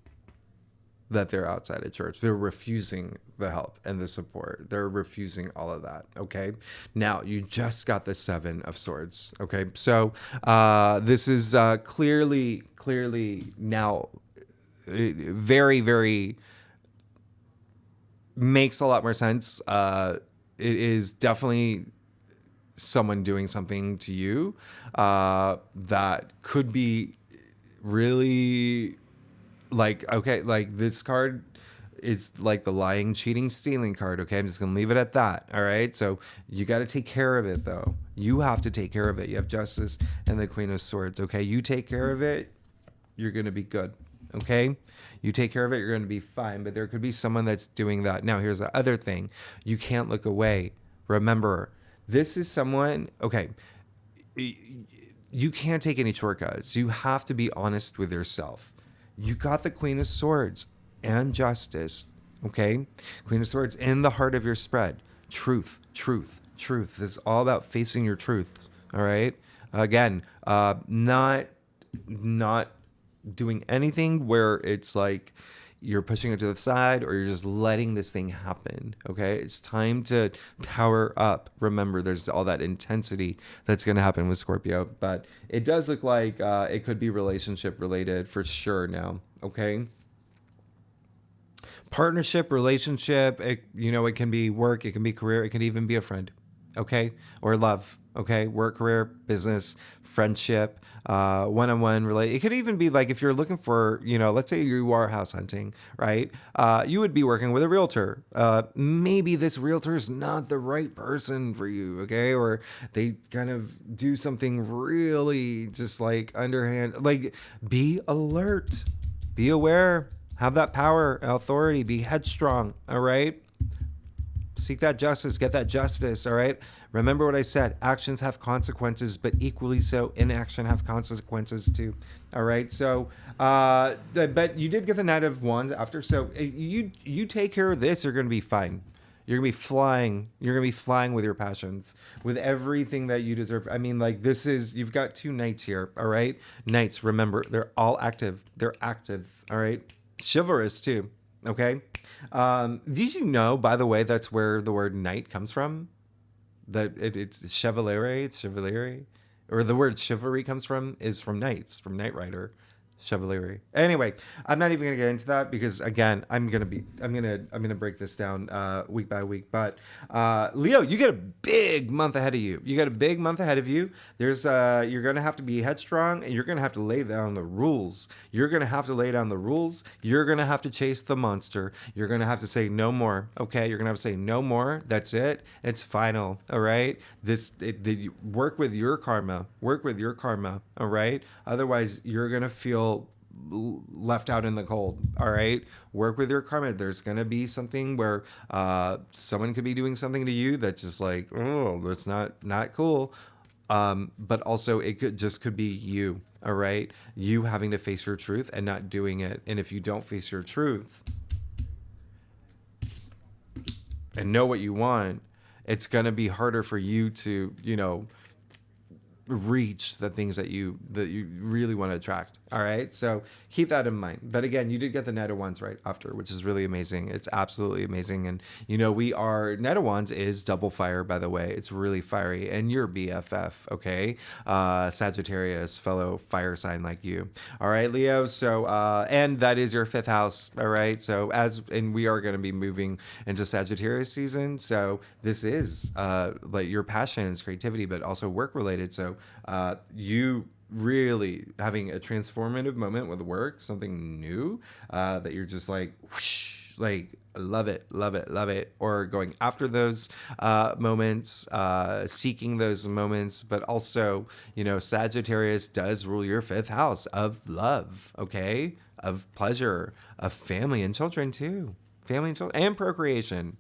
that they're outside of church. They're refusing the help and the support. They're refusing all of that. Okay. Now you just got the 7 of Swords. Okay. So this is clearly now very, very makes a lot more sense. It is definitely someone doing something to you that could be really like, okay, like this card is like the lying, cheating, stealing card. Okay, I'm just gonna leave it at that. All right, so you got to take care of it though. You have to take care of it. You have Justice and the Queen of Swords. Okay, you take care of it, you're gonna be good. Okay, you take care of it, you're gonna be fine. But there could be someone that's doing that. Now here's the other thing: you can't look away. Remember, this is someone. Okay, you can't take any shortcuts. You have to be honest with yourself. You got the Queen of Swords and Justice, okay? Queen of Swords in the heart of your spread. Truth, truth, truth. This is all about facing your truth, all right? Again, not doing anything where it's like you're pushing it to the side or you're just letting this thing happen, okay? It's time to power up. Remember, there's all that intensity that's going to happen with Scorpio, but it does look like it could be relationship related for sure now, okay? Partnership, relationship, it can be work, it can be career, it can even be a friend, okay? Or love, okay? Work, career, business, friendship, one-on-one relate. It could even be like if you're looking for, let's say you are house hunting, right? You would be working with a realtor. Maybe this realtor is not the right person for you, okay? Or they kind of do something really just like underhand. Like, be alert, be aware, have that power, authority, be headstrong, all right? Seek that justice, get that justice, all right? Remember what I said, actions have consequences, but equally so, inaction have consequences too, all right? So, but you did get the Knight of Wands after, so you take care of this, you're going to be fine. You're going to be flying. You're going to be flying with your passions, with everything that you deserve. I mean, like you've got 2 knights here, all right? Knights, remember, they're all active. They're active, all right? Chivalrous too, okay? Did you know, by the way, that's where the word knight comes from? That it's chevalier, or the word chivalry is from knights, from Knight Rider, chivalry. Anyway, I'm not even gonna get into that because again, I'm gonna break this down week by week. But Leo, you get a big month ahead of you. You got a big month ahead of you. There's you're gonna have to be headstrong, and you're gonna have to lay down the rules. You're gonna have to lay down the rules. You're gonna have to chase the monster. You're gonna have to say no more. Okay, you're gonna have to say no more. That's it. It's final. All right. Work with your karma. Work with your karma. All right. Otherwise, you're gonna feel left out in the cold. All right, work with your karma. There's gonna be something where someone could be doing something to you that's just like, oh, that's not cool. But also it could be you. All right, you having to face your truth and not doing it. And if you don't face your truth and know what you want, it's gonna be harder for you to reach the things that you really want to attract. All right, so keep that in mind. But again, you did get the Knight of Wands right after, which is really amazing. It's absolutely amazing. And Knight of Wands is double fire, by the way. It's really fiery, and you're BFF, okay? Sagittarius, fellow fire sign like you. All right, Leo. So and that is your 5th house. All right, so and we are going to be moving into Sagittarius season. So this is like your passions, creativity, but also work related. So you really having a transformative moment with work, something new that you're just like, whoosh, like Love it, love it, love it. Or going after those moments, seeking those moments, but also, Sagittarius does rule your fifth house of love, okay? Of pleasure, of family and children too. Family and children and procreation.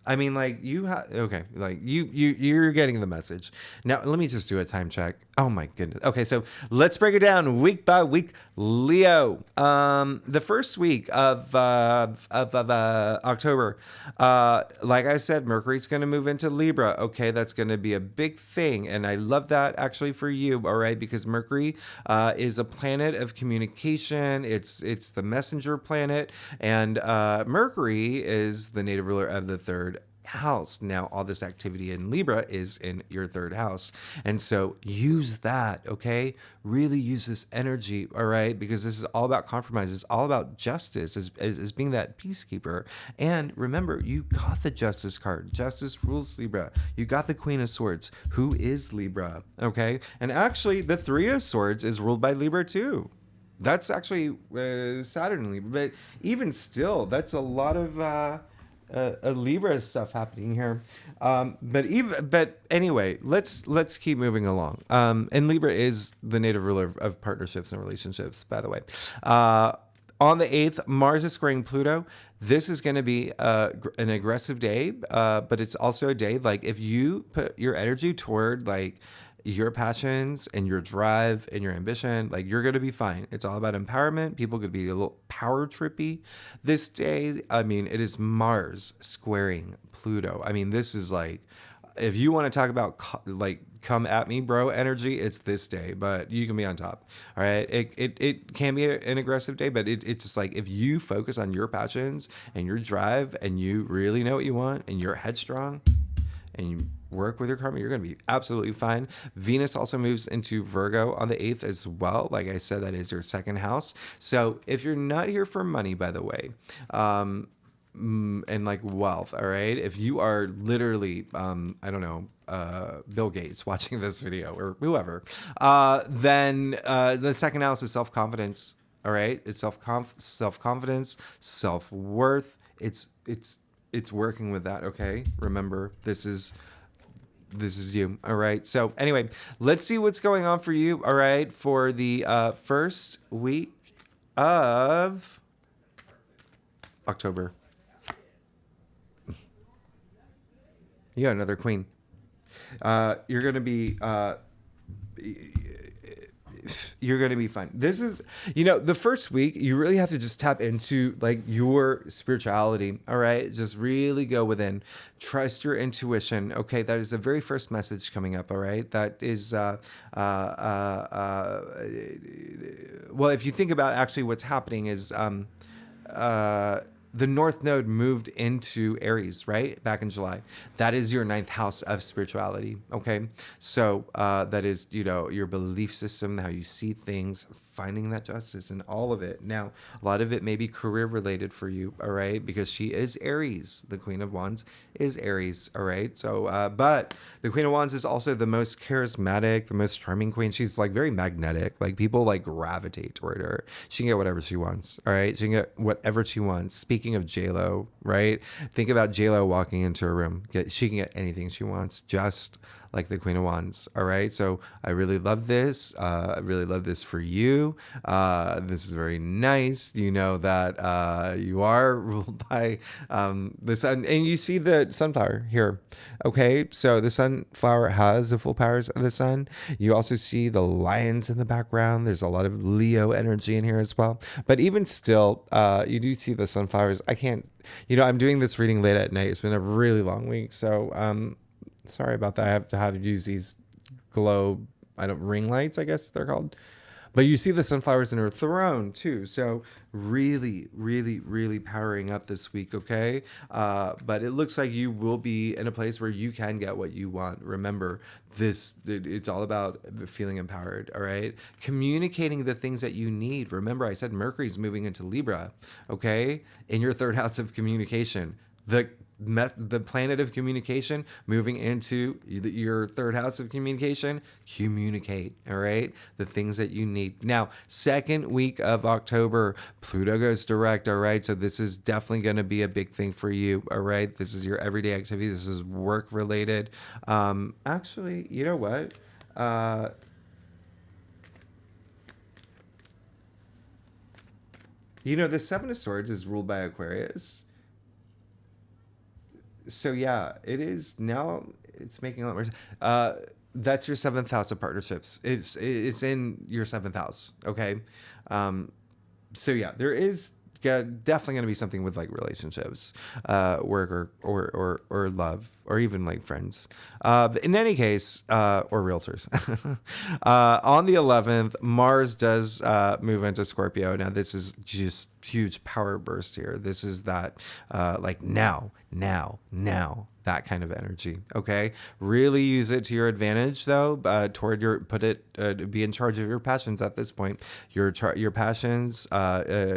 I mean, like okay, like you're getting the message. Now, let me just do a time check. Oh my goodness. Okay, so let's break it down week by week. Leo, the first week of October, like I said, Mercury's going to move into Libra. Okay, that's going to be a big thing, and I love that actually for you. All right, because Mercury is a planet of communication. It's the messenger planet, and Mercury is the native ruler of the third house. Now, all this activity in Libra is in your third house. And so use that, okay? Really use this energy, all right? Because this is all about compromise. It's all about justice as being that peacekeeper. And remember, you got the justice card. Justice rules Libra. You got the Queen of Swords, who is Libra, okay? And actually, the Three of Swords is ruled by Libra too. That's actually Saturn in Libra. But even still, that's a lot of a Libra stuff happening here. But anyway, let's keep moving along. And Libra is the native ruler of partnerships and relationships, by the way. On the 8th, Mars is squaring Pluto. This is going to be an aggressive day, but it's also a day like if you put your energy toward like your passions and your drive and your ambition, like you're going to be fine. It's all about empowerment. People could be a little power trippy this day. I mean, it is Mars squaring Pluto. I mean, this is like, if you want to talk about like come at me, bro, energy, it's this day, but you can be on top. All right. It can be an aggressive day, but it's just like if you focus on your passions and your drive and you really know what you want and you're headstrong and you work with your karma, you're going to be absolutely fine. Venus also moves into Virgo on the 8th as well. Like I said, that is your second house. So if you're not here for money, by the way, and like wealth, all right, if you are literally, I don't know, Bill Gates watching this video or whoever, then the second house is self-confidence. All right. It's self-confidence, self-worth. It's working with that. Okay. Remember, this is you. All right. So anyway, let's see what's going on for you. All right. For the first week of October. You got another queen. You're going to be fine. This is, the first week, you really have to just tap into like your spirituality. All right. Just really go within. Trust your intuition. Okay. That is the very first message coming up. All right. That is, well, if you think about actually what's happening is, the North Node moved into Aries, right? Back in July. That is your ninth house of spirituality. Okay. So that is, your belief system, how you see things, finding that justice and all of it. Now, a lot of it may be career related for you. All right. Because she is Aries. The Queen of Wands is Aries. All right. So, but the Queen of Wands is also the most charismatic, the most charming queen. She's like very magnetic. Like people like gravitate toward her. She can get whatever she wants. All right. She can get whatever she wants. Speaking of J-Lo, right? Think about J-Lo walking into a room. She can get anything she wants, just like the Queen of Wands. All right. So I really love this. I really love this for you. This is very nice. You know that you are ruled by the sun, and you see the sunflower here. Okay. So the sunflower has the full powers of the sun. You also see the lions in the background. There's a lot of Leo energy in here as well. But even still, you do see the sunflowers. I can't, I'm doing this reading late at night. It's been a really long week. So, sorry about that. I have to use these ring lights, I guess they're called. But you see the sunflowers in her throne too. So really, really, really powering up this week, okay? But it looks like you will be in a place where you can get what you want. Remember, it's all about feeling empowered, all right? Communicating the things that you need. Remember, I said Mercury's moving into Libra, okay? In your third house of communication. The the planet of communication moving into your third house of communication. Communicate, all right? The things that you need. Now, second week of October, Pluto goes direct, all right? So this is definitely going to be a big thing for you, all right? This is your everyday activity. This is work related. Actually, you know what? The Seven of Swords is ruled by Aquarius. So yeah, it is now. It's making a lot more sense. That's your seventh house of partnerships. It's in your seventh house. Okay. So yeah, there is definitely going to be something with like relationships, work or love, or even like friends. But in any case, or realtors. On the 11th, Mars does move into Scorpio. Now this is just huge power burst here. This is that like now, that kind of energy. Okay, really use it to your advantage though. Be in charge of your passions at this point. Your passions,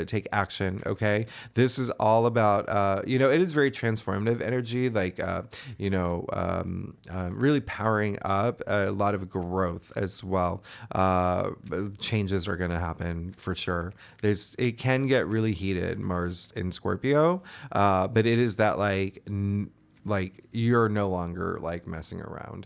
take action. Okay, this is all about it is very transformative energy. Like really powering up a lot of growth as well. Changes are going to happen for sure. It can get really heated, Mars in Scorpio, but it is that like you're no longer like messing around.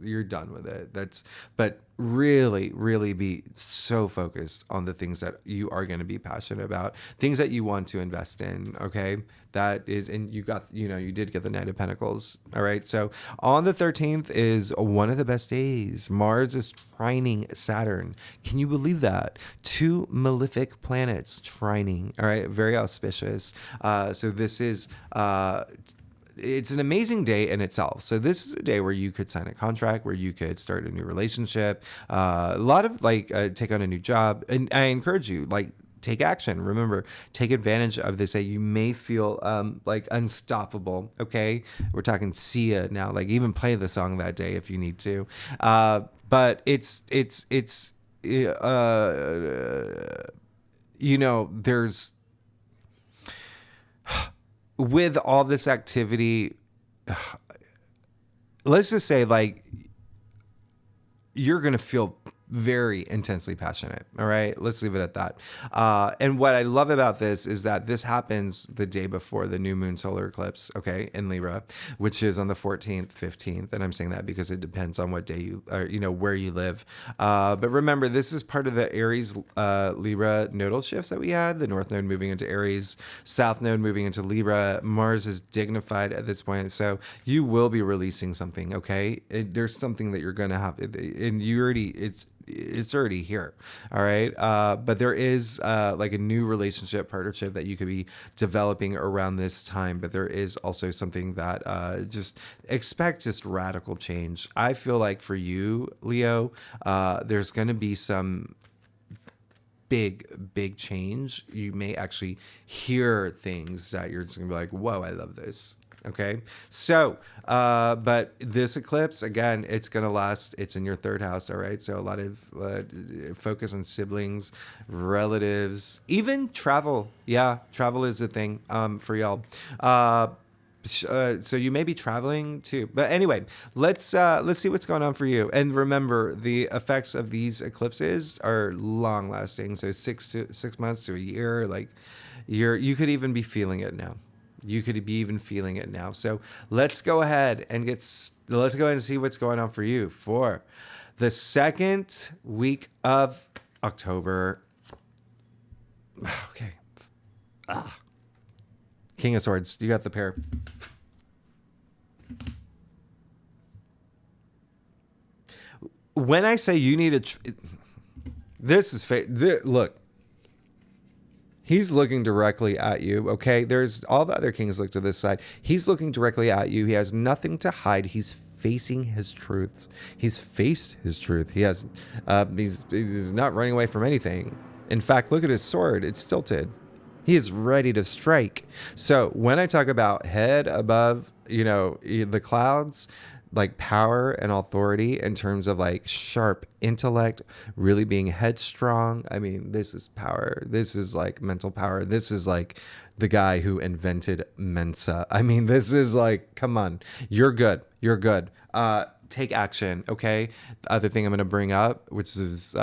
You're done with it. But really, really be so focused on the things that you are going to be passionate about, things that you want to invest in. Okay. And you did get the Knight of Pentacles. All right. So on the 13th is one of the best days. Mars is trining Saturn. Can you believe that? 2 malefic planets trining. All right. Very auspicious. So this is, it's an amazing day in itself. So this is a day where you could sign a contract, where you could start a new relationship, a lot of take on a new job. And I encourage you, take action. Remember, take advantage of this day. You may feel unstoppable. Okay. We're talking Sia now, even play the song that day if you need to. But there's, with all this activity, let's just say you're going to feel very intensely passionate. All right. Let's leave it at that. And what I love about this is that this happens the day before the new moon solar eclipse. Okay. In Libra, which is on the 14th, 15th. And I'm saying that because it depends on what day where you live. But remember, this is part of the Aries, Libra nodal shifts that we had. The North Node moving into Aries, South Node moving into Libra. Mars is dignified at this point. So you will be releasing something. Okay. There's something that you're going to have, and it's already here. All right. But there is a new relationship partnership that you could be developing around this time. But there is also something that just expect just radical change. I feel like for you, Leo, there's going to be some big change. You may actually hear things that you're just going to be like, whoa, I love this. Okay. So, but this eclipse, again, it's going to last. It's in your third house. All right. So a lot of focus on siblings, relatives, even travel. Yeah. Travel is a thing, for y'all. So you may be traveling too, but anyway, let's see what's going on for you. And remember, the effects of these eclipses are long lasting. So 6 months to a year, you could even be feeling it now. You could be even feeling it now. So let's go ahead and see what's going on for you for the second week of October. Okay. King of Swords. You got the pair. When I say you need this is look. He's looking directly at you, okay? There's all the other kings look to this side. He's looking directly at you. He has nothing to hide. He's facing his truths. He's faced his truth. He has, he's not running away from anything. In fact, look at his sword. It's tilted. He is ready to strike. So when I talk about head above, the clouds, like power and authority in terms of like sharp intellect, really being headstrong. I mean, this is power. This is like mental power. This is like the guy who invented Mensa. I mean, this is like, come on, you're good. You're good. Take action. Okay. The other thing I'm going to bring up, which is,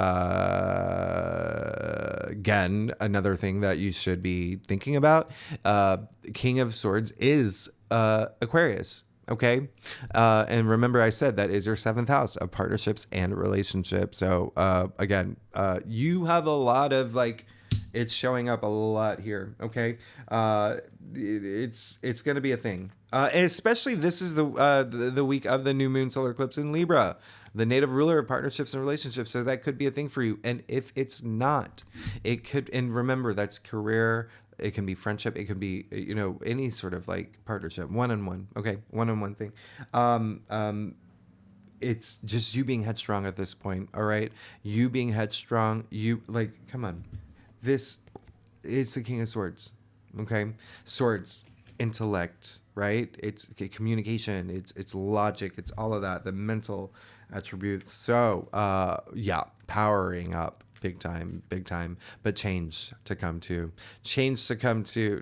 again, another thing that you should be thinking about. King of Swords is Aquarius. Okay. And remember, I said that is your seventh house of partnerships and relationships. So, again, you have a lot of like, it's showing up a lot here. Okay. It's going to be a thing. And especially this is the week of the new moon solar eclipse in Libra, the native ruler of partnerships and relationships. So that could be a thing for you. And if it's not, it could, and remember, that's career. It can be friendship. It can be, any sort of like partnership, one-on-one. Okay. One-on-one thing. It's just you being headstrong at this point. All right. You being headstrong, you like, come on, it's the King of Swords. Okay. Swords, intellect, right? It's communication. It's logic. It's all of that, the mental attributes. So, yeah, powering up. Big time, but change to come to.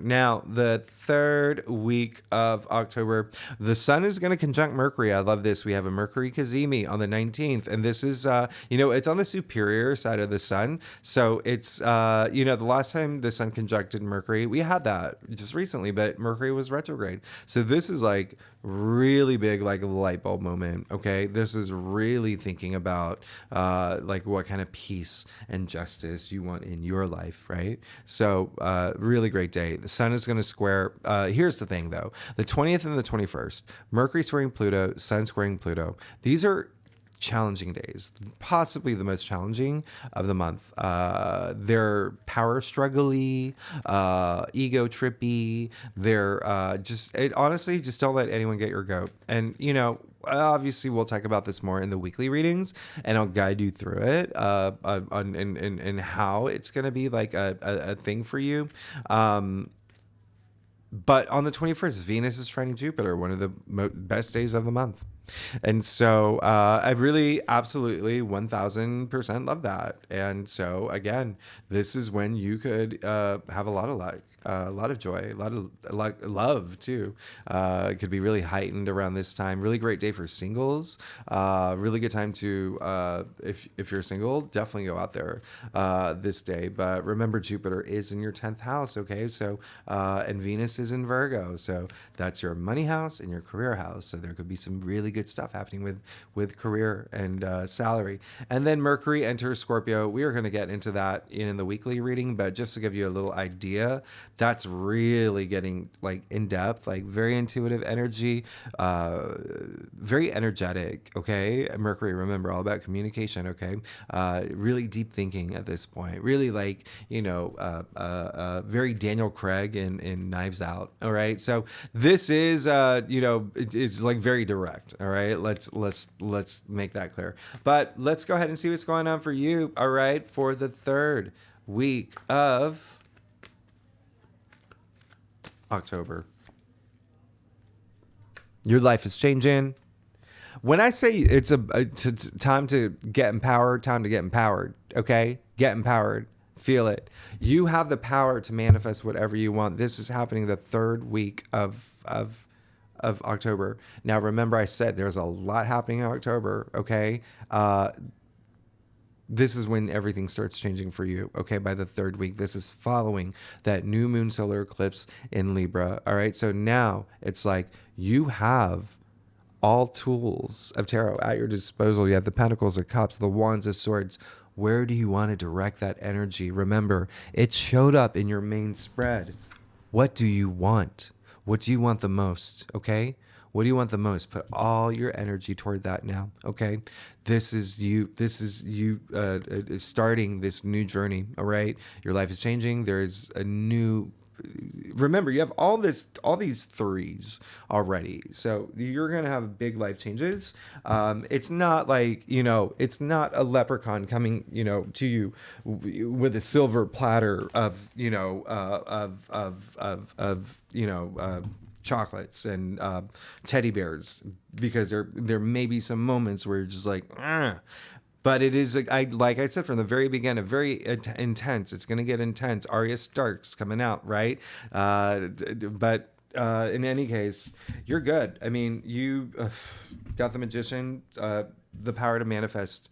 Now, the third week of October, the sun is going to conjunct Mercury. I love this. We have a Mercury Cazimi on the 19th, and this is, it's on the superior side of the sun. So it's, the last time the sun conjuncted Mercury, we had that just recently, but Mercury was retrograde. So this is like really big, like light bulb moment. Okay. This is really thinking about, like what kind of peace and justice you want in your life, right? So, really great day. The sun is going to square. Here's the thing, though: the 20th and the 21st, Mercury squaring Pluto, Sun squaring Pluto. These are challenging days, possibly the most challenging of the month. They're power struggly, ego trippy. They're honestly, just don't let anyone get your goat. And obviously we'll talk about this more in the weekly readings, and I'll guide you through it and how it's going to be like a thing for you. But on the 21st, Venus is trining Jupiter, one of the best days of the month. And so I really absolutely 1000% love that. And so again, this is when you could have a lot of luck, a lot of joy, a lot of love too. It could be really heightened around this time. Really great day for singles. Really good time to, if you're single, definitely go out there this day. But remember, Jupiter is in your 10th house. Okay. So, and Venus is in Virgo. So that's your money house and your career house. So there could be some really good stuff happening with career and salary. And then Mercury enters Scorpio. We are going to get into that in the weekly reading, but just to give you a little idea, that's really getting like in depth, like very intuitive energy, very energetic. Okay. Mercury, remember, all about communication. Okay. Really deep thinking at this point, really like, very Daniel Craig in Knives Out. All right. So this is, it's like very direct. All right. Let's make that clear. But let's go ahead and see what's going on for you. All right. For the third week of October. Your life is changing. When I say it's time to get empowered, okay? Get empowered. Feel it. You have the power to manifest whatever you want. This is happening the third week of October. Now, remember, I said there's a lot happening in October, okay? This is when everything starts changing for you, okay? By the third week, this is following that new moon solar eclipse in Libra, all right? So now it's like you have all tools of tarot at your disposal. You have the pentacles, the cups, the wands, the swords. Where do you want to direct that energy? Remember, it showed up in your main spread. What do you want? What do you want the most, okay? What do you want the most? Put all your energy toward that now, okay? This is you starting this new journey, all right? Your life is changing. There's a new... Remember, you have all these threes already. So you're going to have big life changes. It's not like, it's not a leprechaun coming, to you with a silver platter of chocolates and teddy bears, because there may be some moments where you're just like, ah. But it is, like I said from the very beginning, very intense. It's going to get intense. Arya Stark's coming out, right? But in any case, you're good. I mean, you got the Magician, the power to manifest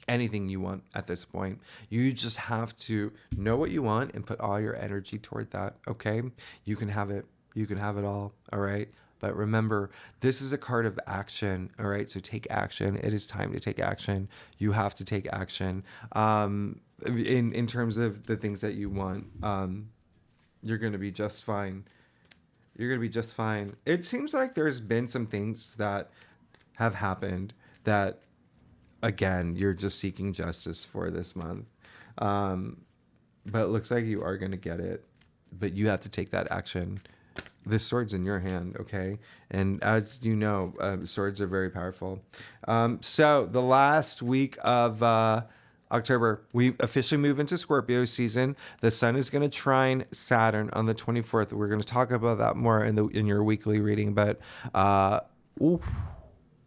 anything you want at this point. You just have to know what you want and put all your energy toward that, okay? You can have it. You can have it all, all right? But remember, this is a card of action, all right? So take action. It is time to take action. You have to take action. In terms of the things that you want, you're going to be just fine. You're going to be just fine. It seems like there's been some things that have happened that, again, you're just seeking justice for this month. But it looks like you are going to get it. But you have to take that action. This sword's in your hand, okay? And as you know, swords are very powerful. So the last week of October, we officially move into Scorpio season. The sun is going to trine Saturn on the 24th. We're going to talk about that more in your weekly reading. But one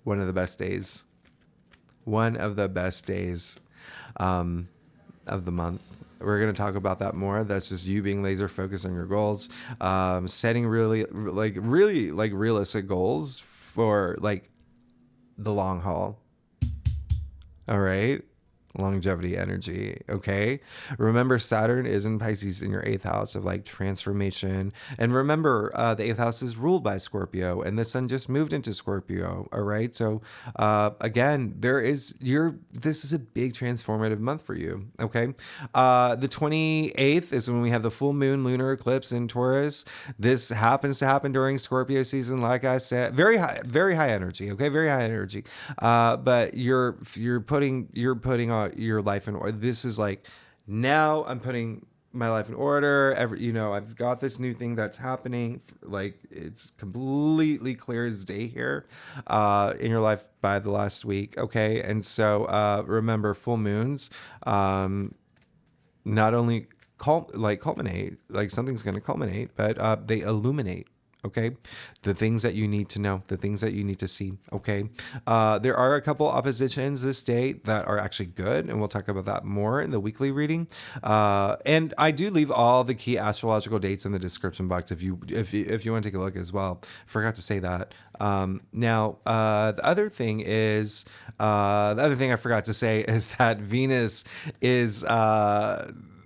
of the best days. One of the best days of the month. We're going to talk about that more. That's just you being laser focused on your goals, setting really realistic goals for like the long haul. All right. Longevity energy. Okay. Remember, Saturn is in Pisces in your 8th house of like transformation. And remember, the 8th house is ruled by Scorpio, and the sun just moved into Scorpio. All right. So, again, this is a big transformative month for you. Okay. The 28th is when we have the full moon lunar eclipse in Taurus. This happens to happen during Scorpio season. Like I said, very high energy. Okay. Very high energy. But you're putting on your life in order. This is like, now I'm putting my life in order. I've got this new thing that's happening. Like, it's completely clear as day here in your life by the last week. Okay. And so remember, full moons not only culminate, like something's going to culminate, but they illuminate. Okay. The things that you need to know, the things that you need to see. Okay. There are a couple oppositions this day that are actually good, and we'll talk about that more in the weekly reading. And I do leave all the key astrological dates in the description box if you want to take a look as well. Forgot to say that. Now, the other thing I forgot to say is that Venus is,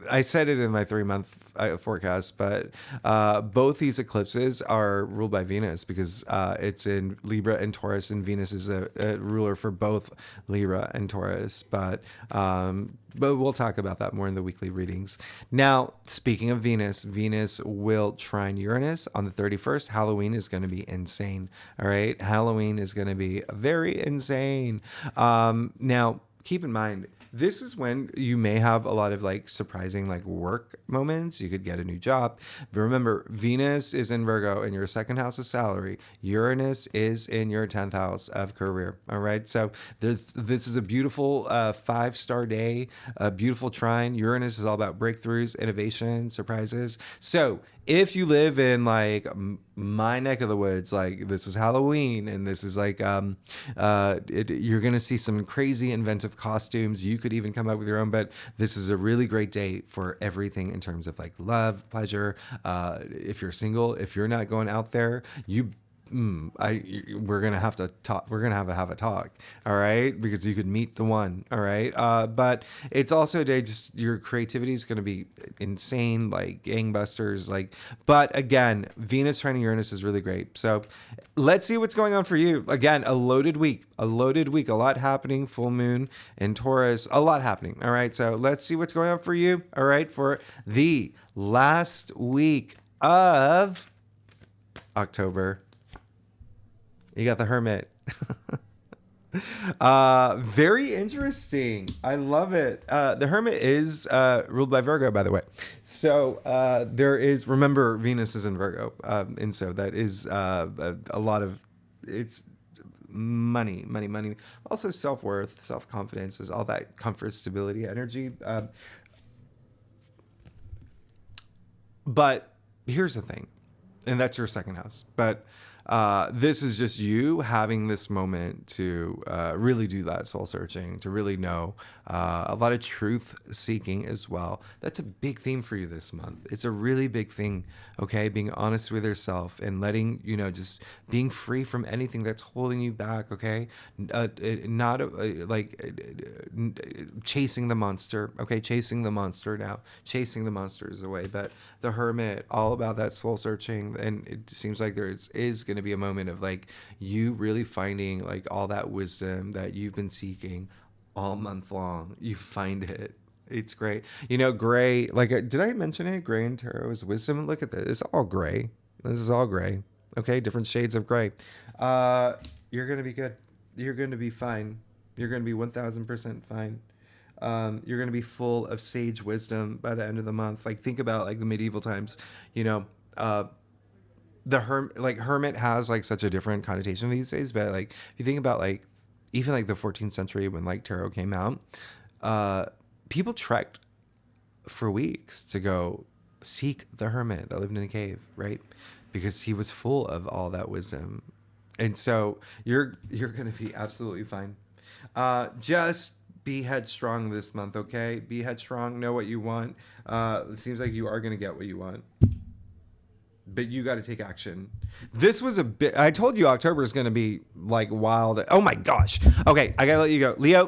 I said it in my 3-month forecast, but both these eclipses are ruled by Venus, because it's in Libra and Taurus, and Venus is a ruler for both Libra and Taurus. But we'll talk about that more in the weekly readings. Now, speaking of Venus, Venus will trine Uranus on the 31st. Halloween is going to be insane. All right. Halloween is going to be very insane. Now, keep in mind, this is when you may have a lot of like surprising like work moments. You could get a new job. But remember, Venus is in Virgo in your 2nd house of salary. Uranus is in your 10th house of career. All right. So this is a beautiful 5-star day, a beautiful trine. Uranus is all about breakthroughs, innovation, surprises. So if you live in like my neck of the woods, like this is Halloween, and this is like you're gonna see some crazy inventive costumes. You could even come up with your own, but this is a really great day for everything in terms of like love, pleasure. If you're single, if you're not going out there, we're gonna have to talk. We're gonna have a talk, all right? Because you could meet the one, all right? But it's also a day, just your creativity is gonna be insane, like gangbusters. But again, Venus trining Uranus is really great. So let's see what's going on for you. Again, a loaded week, a lot happening. Full moon in Taurus, a lot happening. All right, so let's see what's going on for you. All right, for the last week of October. You got the Hermit. Very interesting. I love it. The Hermit is ruled by Virgo, by the way. So remember, Venus is in Virgo. And so that is a lot of, it's money. Also self-worth, self-confidence, is all that comfort, stability, energy. But here's the thing. and that's your second house. But this is just you having this moment to really do that soul searching, to really know, a lot of truth seeking as well. That's a big theme for you this month. It's a really big thing, okay? Being honest with yourself and letting, just being free from anything that's holding you back, okay? Not chasing the monster, okay? Chasing the monster now, chasing the monsters away. But the Hermit, all about that soul searching. And it seems like there is going to be a moment of like you really finding like all that wisdom that you've been seeking all month long. You find it. It's great. Gray, like, did I mention it? Gray in tarot is wisdom. Look at this. It's all gray. This is all gray. Okay. Different shades of gray. You're going to be good. You're going to be fine. You're going to be 1000% fine. You're going to be full of sage wisdom by the end of the month. Like, think about like the medieval times, the hermit has like such a different connotation these days. But like, if you think about like, even like the 14th century when like tarot came out, people trekked for weeks to go seek the hermit that lived in a cave, right? Because he was full of all that wisdom. And so you're going to be absolutely fine. Just be headstrong this month, okay? Be headstrong, know what you want. It seems like you are going to get what you want. But you got to take action. This was a bit, I told you October is going to be like wild. Oh my gosh. Okay, I got to let you go. Leo,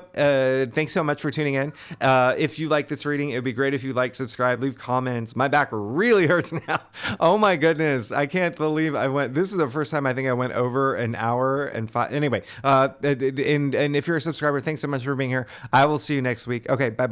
thanks so much for tuning in. If you like this reading, it would be great if you like, subscribe, leave comments. My back really hurts now. Oh my goodness. I can't believe this is the first time I think I went over an hour and 5. Anyway, and if you're a subscriber, thanks so much for being here. I will see you next week. Okay, bye-bye.